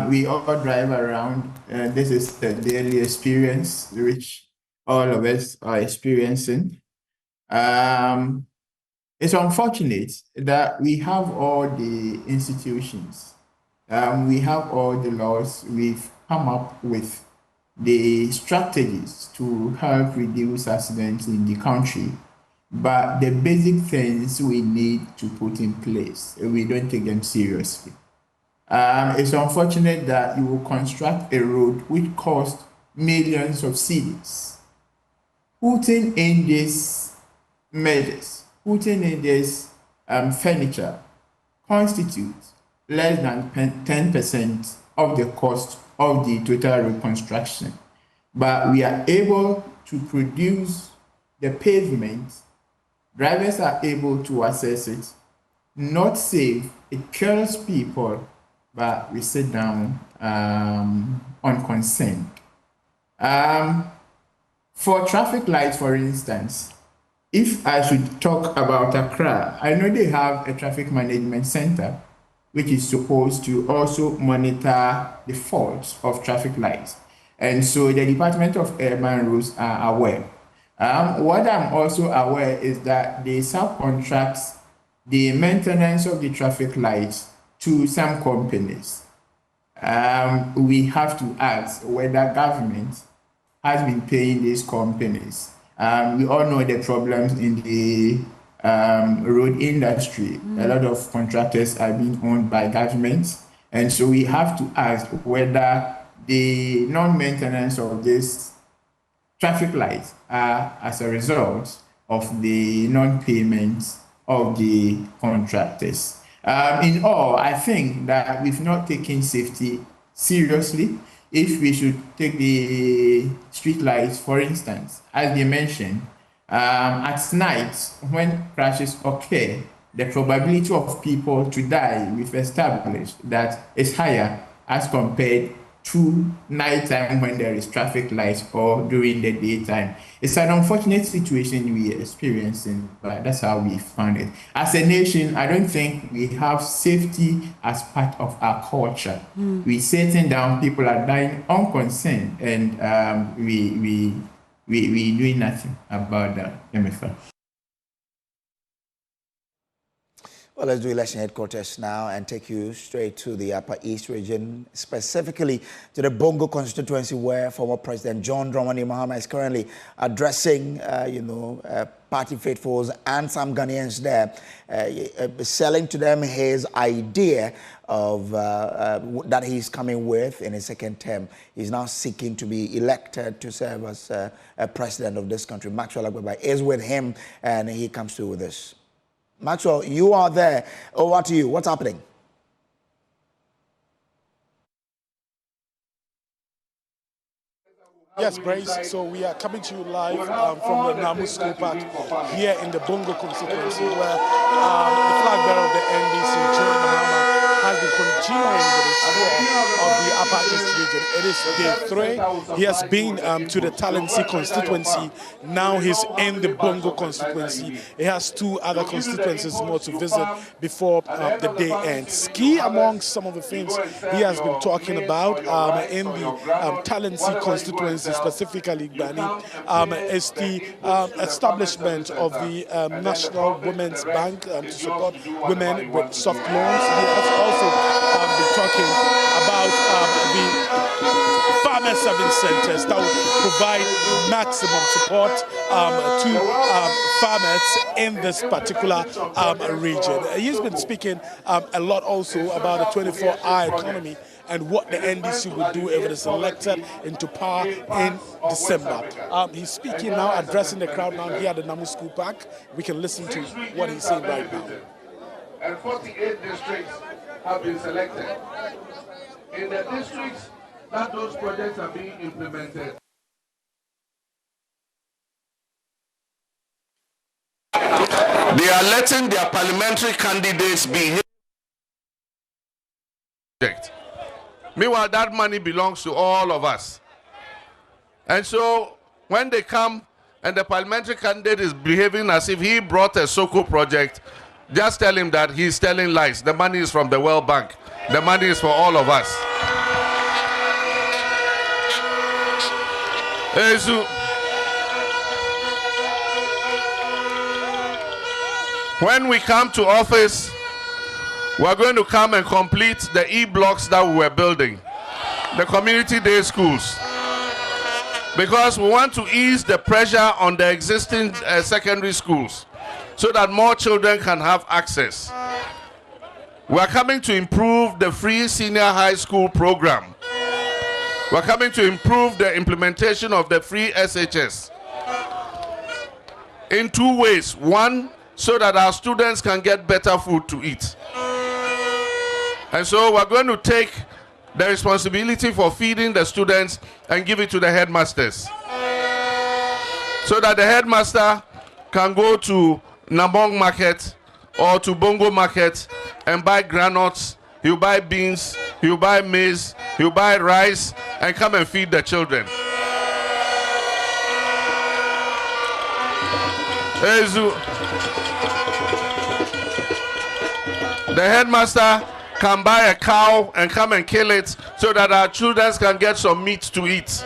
We all drive around, and this is the daily experience which all of us are experiencing. It's unfortunate that we have all the institutions, we have all the laws, we've come up with the strategies to help reduce accidents in the country, but the basic things we need to put in place, we don't take them seriously. It's unfortunate that you will construct a road which costs millions of cedis. Putting in these measures, putting in this furniture constitutes less than 10% of the cost of the total reconstruction. But we are able to produce the pavement, drivers are able to access it, not safe, it kills people, but we sit down unconcerned. For traffic lights, for instance, if I should talk about Accra, I know they have a traffic management center, which is supposed to also monitor the faults of traffic lights. And so the Department of Urban Roads are aware. What I'm also aware is that they subcontract the maintenance of the traffic lights to some companies. We have to ask whether government has been paying these companies. We all know the problems in the road industry. A lot of contractors are being owned by governments. And so we have to ask whether the non-maintenance of these traffic lights are as a result of the non-payment of the contractors. In all, I think that we've not taken safety seriously. If we should take the street lights, for instance, as they mentioned, at night when crashes occur, the probability of people to die, we've established that is higher as compared to nighttime when there is traffic lights or during the daytime. It's an unfortunate situation we are experiencing, but that's how we found it. As a nation, I don't think we have safety as part of our culture. We sitting down, people are dying unconcerned, and we doing nothing about that. MFA. Well, let's do election headquarters now and take you straight to the Upper East region, specifically to the Bongo constituency, where former President John Mahama is currently addressing, party faithfuls and some Ghanaians there, selling to them his idea of that he's coming with in his second term. He's now seeking to be elected to serve as a president of this country. Maxwell Agbeba is with him, and he comes through with this. Maxwell, you are there. Over to you. What's happening? Yes, Brace. So we are coming to you live from the Namu School Park here in the Bongo constituency, where the flag bearer of the NDC, John Mahama, has been continuing with his tour of the Upper East region. It is day 3. He has been to the Talensi constituency. Now he's in the Bongo constituency. He has 2 other constituencies more to visit before the day ends. Key among some of the things he has been talking about in the Talensi constituency, specifically Gbani, is the establishment of the National Women's Bank to support women with soft loans. He has also been talking about the farmer service centers that will provide maximum support to farmers in this particular region. He's been speaking a lot also about the 24-hour economy and what the NDC will do if it is elected into power in December. He's speaking now, addressing the crowd now here at the Namu School Park. We can listen to what he's saying right now. And 48 districts have been selected. In the districts that those projects are being implemented, they are letting their parliamentary candidates be here. Meanwhile, that money belongs to all of us. And so when they come and the parliamentary candidate is behaving as if he brought a Soko project, just tell him that he's telling lies. The money is from the World Bank. The money is for all of us. When we come to office, we're going to come and complete the E-blocks that we were building, the community day schools, because we want to ease the pressure on the existing secondary schools so that more children can have access. We're coming to improve the free senior high school program. We're coming to improve the implementation of the free SHS in 2 ways. One, so that our students can get better food to eat. And so we're going to take the responsibility for feeding the students and give it to the headmasters, so that the headmaster can go to Nambong market or to Bongo market and buy granules, he'll buy beans, he'll buy maize, he'll buy rice, and come and feed the children. The headmaster can buy a cow and come and kill it so that our children can get some meat to eat.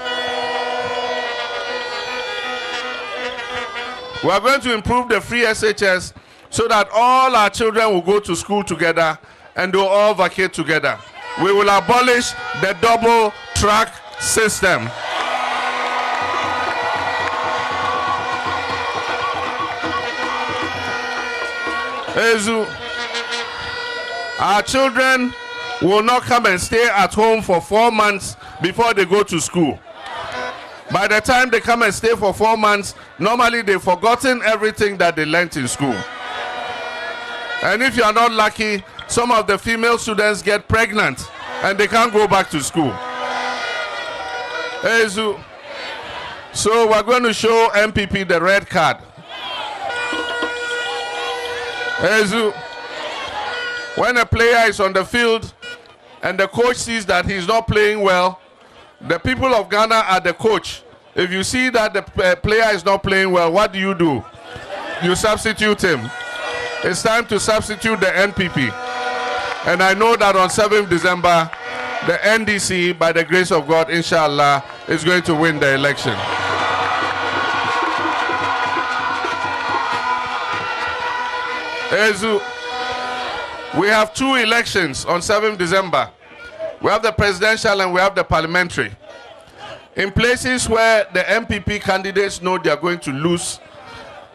We are going to improve the free SHS so that all our children will go to school together and they'll all vacate together. We will abolish the double track system. Our children will not come and stay at home for 4 months before they go to school. By the time they come and stay for 4 months, normally they've forgotten everything that they learned in school. And if you are not lucky, some of the female students get pregnant and they can't go back to school. So we're going to show MPP the red card. When a player is on the field and the coach sees that he's not playing well, the people of Ghana are the coach. If you see that the player is not playing well, what do? You substitute him. It's time to substitute the NPP. And I know that on 7th December, the NDC, by the grace of God, inshallah, is going to win the election. We have 2 elections on 7th December. We have the presidential and we have the parliamentary. In places where the MPP candidates know they are going to lose,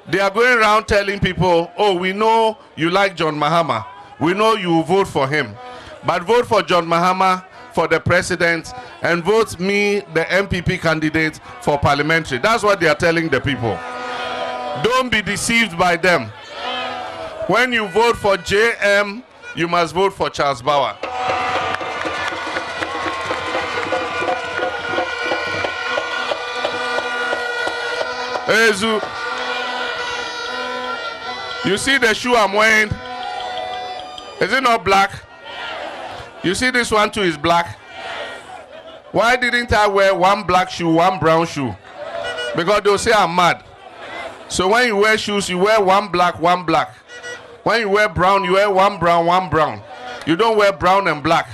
they are going around telling people, oh, we know you like John Mahama. We know you will vote for him. But vote for John Mahama for the president and vote me, the MPP candidate, for parliamentary. That's what they are telling the people. Don't be deceived by them. When you vote for JM, you must vote for Charles Bauer. You see the shoe I'm wearing? Is it not black? You see this one too is black. Why didn't I wear one black shoe, one brown shoe? Because they'll say I'm mad. So when you wear shoes, you wear one black, one black. When you wear brown, you wear one brown, one brown. You don't wear brown and black.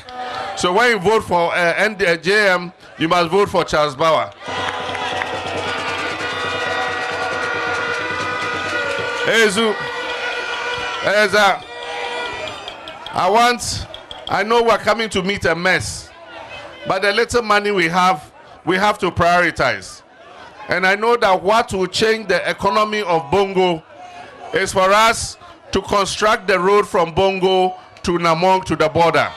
So when you vote for JM, you must vote for Charles Bauer. I know we're coming to meet a mess, but the little money we have to prioritize. And I know that what will change the economy of Bongo is for us to construct the road from Bongo to Namong to the border.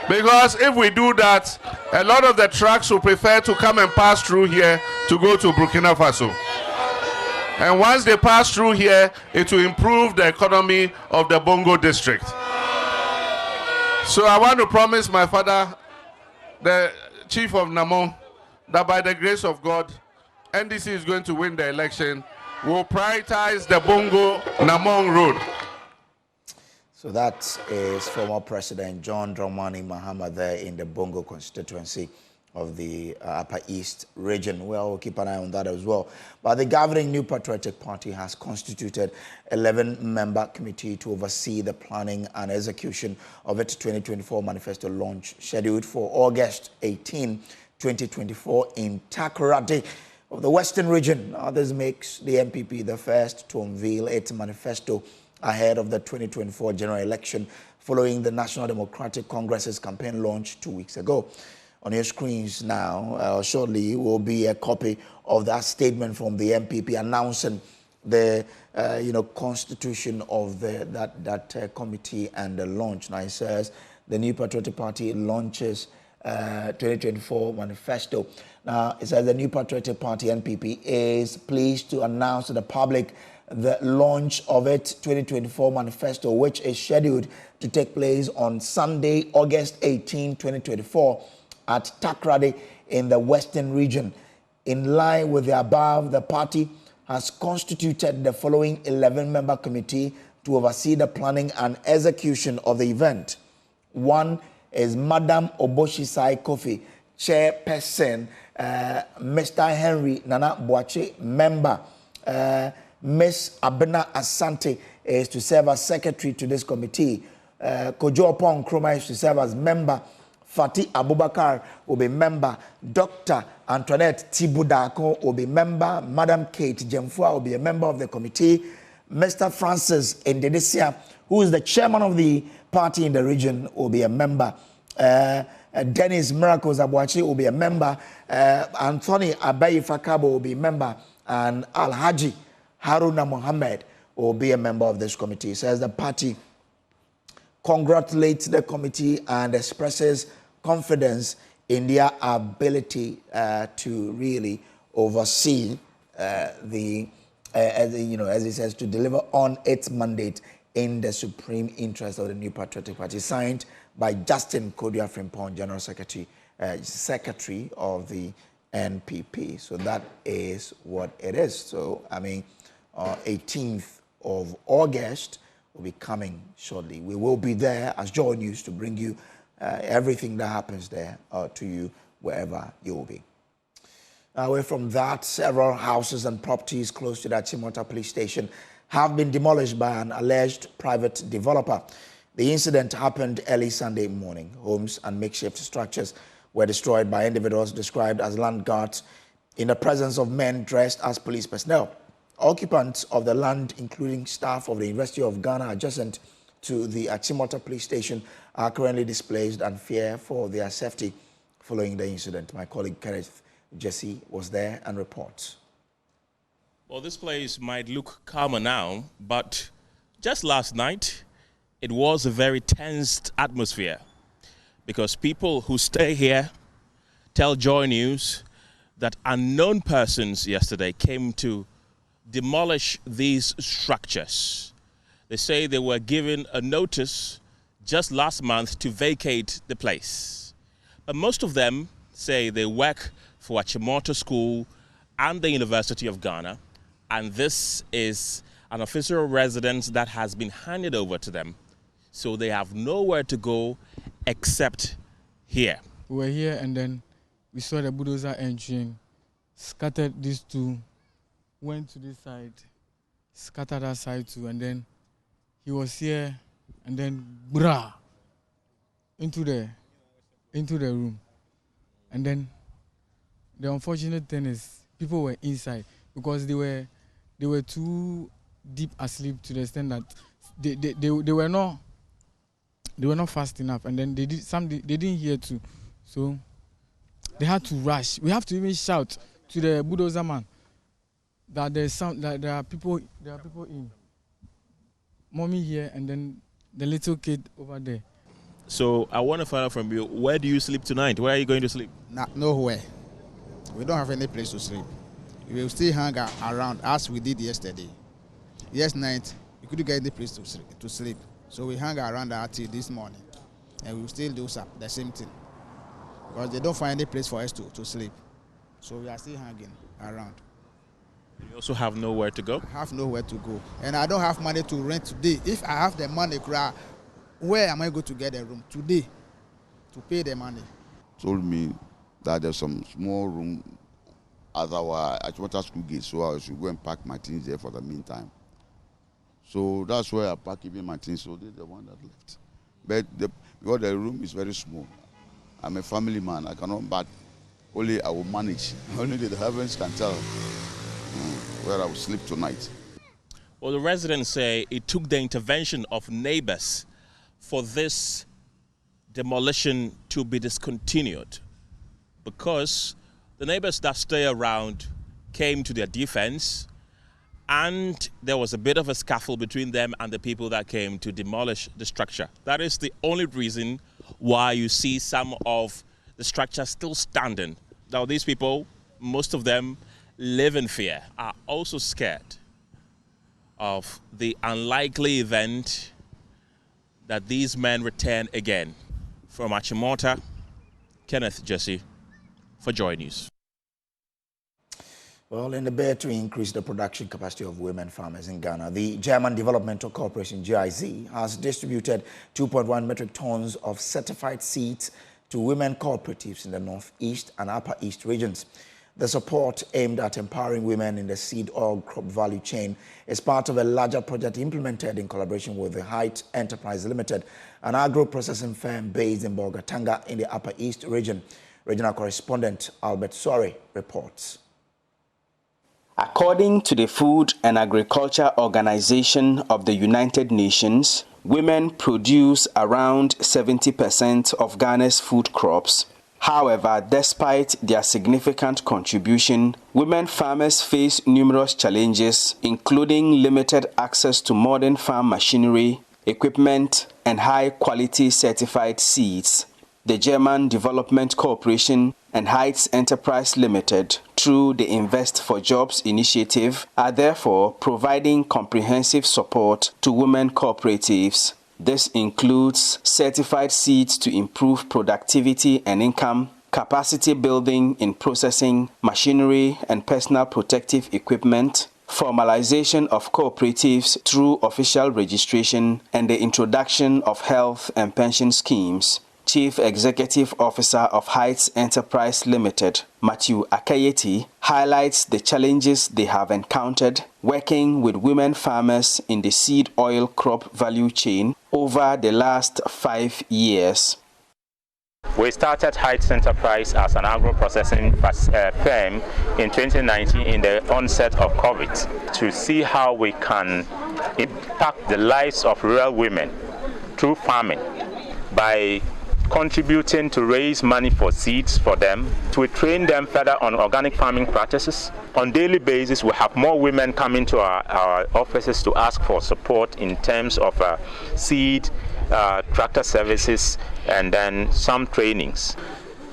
Because if we do that, a lot of the trucks will prefer to come and pass through here to go to Burkina Faso. And once they pass through here, it will improve the economy of the Bongo district. So I want to promise my father, the chief of Namong, that by the grace of God, NDC is going to win the election. We'll prioritize the Bongo-Namong road. So that is former President John Dramani Mahama there in the Bongo constituency of the Upper East region. Well, we'll keep an eye on that as well. But the governing New Patriotic Party has constituted 11-member committee to oversee the planning and execution of its 2024 manifesto launch scheduled for August 18, 2024 in Takoradi of the Western region. Now, this makes the MPP the first to unveil its manifesto ahead of the 2024 general election following the National Democratic Congress's campaign launch 2 weeks ago. On your screens now, shortly, will be a copy of that statement from the MPP announcing the constitution of that committee and the launch. Now it says the New Patriotic Party launches 2024 manifesto. Now it says the New Patriotic Party NPP is pleased to announce to the public the launch of its 2024 manifesto, which is scheduled to take place on Sunday, August 18, 2024 at Takoradi in the Western region. In line with the above, the party has constituted the following 11-member committee to oversee the planning and execution of the event. One is Madam Oboshisai Kofi, chairperson, Mr. Henry Nana Boache, member, Ms. Abena Asante is to serve as secretary to this committee. Kojo Nkrumah is to serve as member. Fatih Abubakar will be member. Dr. Antoinette Tibudako will be member. Madam Kate Jemfua will be a member of the committee. Mr. Francis Ndedisia, who is the chairman of the party in the region, will be a member. Dennis Miracles Abuachi will be a member. Anthony Abayi Fakabo will be a member. And Al-Haji Haruna Mohammed will be a member of this committee. It says the party congratulates the committee and expresses confidence in their ability to really oversee as it says, to deliver on its mandate in the supreme interest of the New Patriotic Party, signed by Justin Kodua-Frimpong, General Secretary of the NPP. So that is what it is. So, 18th of August will be coming shortly. We will be there as Joy News to bring you everything that happens there to you wherever you will be. Away from that, several houses and properties close to the Achimota police station have been demolished by an alleged private developer. The incident happened early Sunday morning. Homes and makeshift structures were destroyed by individuals described as land guards in the presence of men dressed as police personnel. Occupants of the land, including staff of the University of Ghana adjacent to the Achimota police station, are currently displaced and fear for their safety following the incident. My colleague Kenneth Jesse was there and reports. Well, this place might look calmer now, but just last night, it was a very tensed atmosphere because people who stay here tell Joy News that unknown persons yesterday came to demolish these structures. They say they were given a notice just last month to vacate the place. But most of them say they work for Achimota School and the University of Ghana, and this is an official residence that has been handed over to them, so they have nowhere to go except here. We were here and then we saw the bulldozer entering, scattered these two, went to this side, scattered that side too, and then he was here and then brah into the room. And then the unfortunate thing is people were inside because they were too deep asleep to the extent that they were not fast enough, and then they didn't hear too, so they had to rush. We have to even shout to the bulldozer man that there are people in. Mommy here and then the little kid over there. So I want to find out from you, where do you sleep tonight? Where are you going to sleep? Nowhere. We don't have any place to sleep. We will still hang around as we did yesterday. Yes night, we couldn't get any place to sleep. So we hang around until this morning. And we will still do the same thing. Because they don't find any place for us to sleep. So we are still hanging around. You also have nowhere to go? I have nowhere to go. And I don't have money to rent today. If I have the money, where am I going to get a room today to pay the money? Told me that there's some small room at our Achimota school gate, so I should go and pack my things there for the meantime. So that's where I pack even my things, so they're the one that left. But because the room is very small, I'm a family man, I cannot, but only I will manage. Only the heavens can tell where I will sleep tonight. Well, the residents say it took the intervention of neighbors for this demolition to be discontinued, because the neighbors that stay around came to their defense, and there was a bit of a scuffle between them and the people that came to demolish the structure. That is the only reason why you see some of the structure still standing. Now, these people, most of them live in fear, are also scared of the unlikely event that these men return again. From Achimota, Kenneth Jesse for Joy News. Well, in the bid to increase the production capacity of women farmers in Ghana, the German Developmental Corporation, GIZ, has distributed 2.1 metric tons of certified seeds to women cooperatives in the Northeast and Upper East regions. The support aimed at empowering women in the seed oil crop value chain is part of a larger project implemented in collaboration with the Height Enterprise Limited, an agro-processing firm based in Bolgatanga in the Upper East region. Regional correspondent Albert Sori reports. According to the Food and Agriculture Organization of the United Nations, women produce around 70% of Ghana's food crops. However, despite their significant contribution, women farmers face numerous challenges, including limited access to modern farm machinery, equipment, and high-quality certified seeds. The German Development Corporation and Heights Enterprise Limited, through the Invest for Jobs initiative, are therefore providing comprehensive support to women cooperatives. This includes certified seeds to improve productivity and income, capacity building in processing, machinery and personal protective equipment, formalization of cooperatives through official registration, and the introduction of health and pension schemes. Chief Executive Officer of Heights Enterprise Limited, Matthew Akayeti, highlights the challenges they have encountered working with women farmers in the seed oil crop value chain over the last 5 years. We started Heights Enterprise as an agro-processing firm in 2019 in the onset of COVID to see how we can impact the lives of rural women through farming by contributing to raise money for seeds for them, to train them further on organic farming practices. On a daily basis, we have more women coming to our offices to ask for support in terms of seed, tractor services, and then some trainings.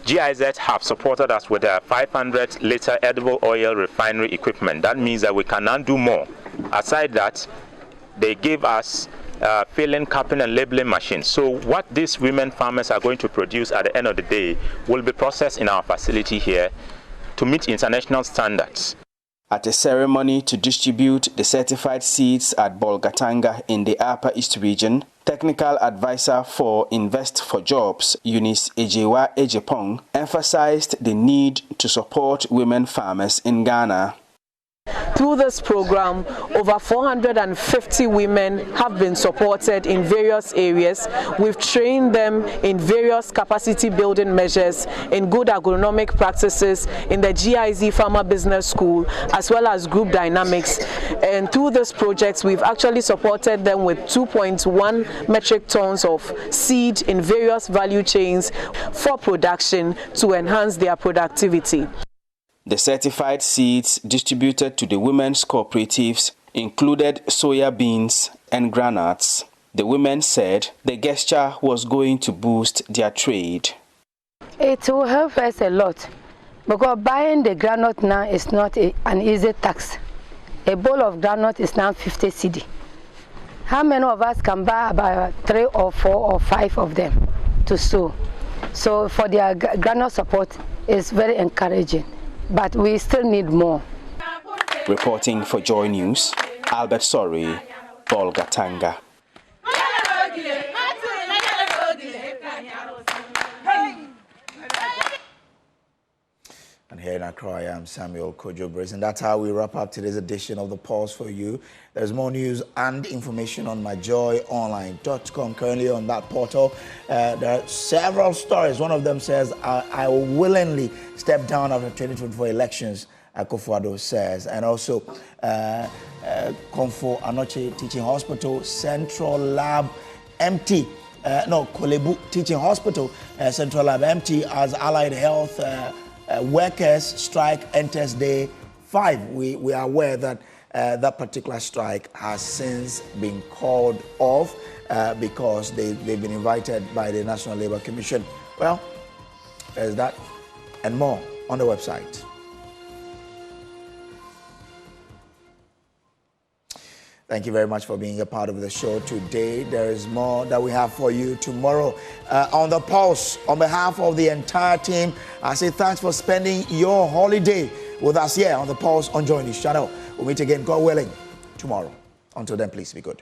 GIZ have supported us with a 500-liter edible oil refinery equipment. That means that we can now do more. Aside that, they give us filling, capping and labeling machines. So what these women farmers are going to produce at the end of the day will be processed in our facility here to meet international standards. At a ceremony to distribute the certified seeds at Bolgatanga in the Upper East region, Technical Advisor for Invest for Jobs, Eunice Ejewa Ejepong, emphasized the need to support women farmers in Ghana. Through this program, over 450 women have been supported in various areas. We've trained them in various capacity building measures, in good agronomic practices, in the GIZ Farmer Business School, as well as group dynamics. And through this project, we've actually supported them with 2.1 metric tons of seed in various value chains for production to enhance their productivity. The certified seeds distributed to the women's cooperatives included soya beans and granules. The women said the gesture was going to boost their trade. It will help us a lot because buying the granite now is not an easy task. A bowl of granite is now 50 cedi. How many of us can buy about 3 or 4 or 5 of them to sow? So for their granite support is very encouraging. But we still need more. Reporting for Joy News, Albert Sori, Bolgatanga. And here in Accra, I am Samuel Kojo. And that's how we wrap up today's edition of The Pulse for you. There's more news and information on myjoyonline.com. Currently on that portal, there are several stories. One of them says, I will willingly step down after 2024 elections, Akufo-Addo says. And also, Comfort Teaching Hospital, Central Lab empty. Kolebu Teaching Hospital, Central Lab empty as Allied Health workers strike enters day 5. We are aware that that particular strike has since been called off because they've been invited by the National Labour Commission. Well, there's that and more on the website. Thank you very much for being a part of the show today. There is more that we have for you tomorrow on The Pulse. On behalf of the entire team, I say thanks for spending your holiday with us here on The Pulse on Joy News Channel. We'll meet again, God willing, tomorrow. Until then, please be good.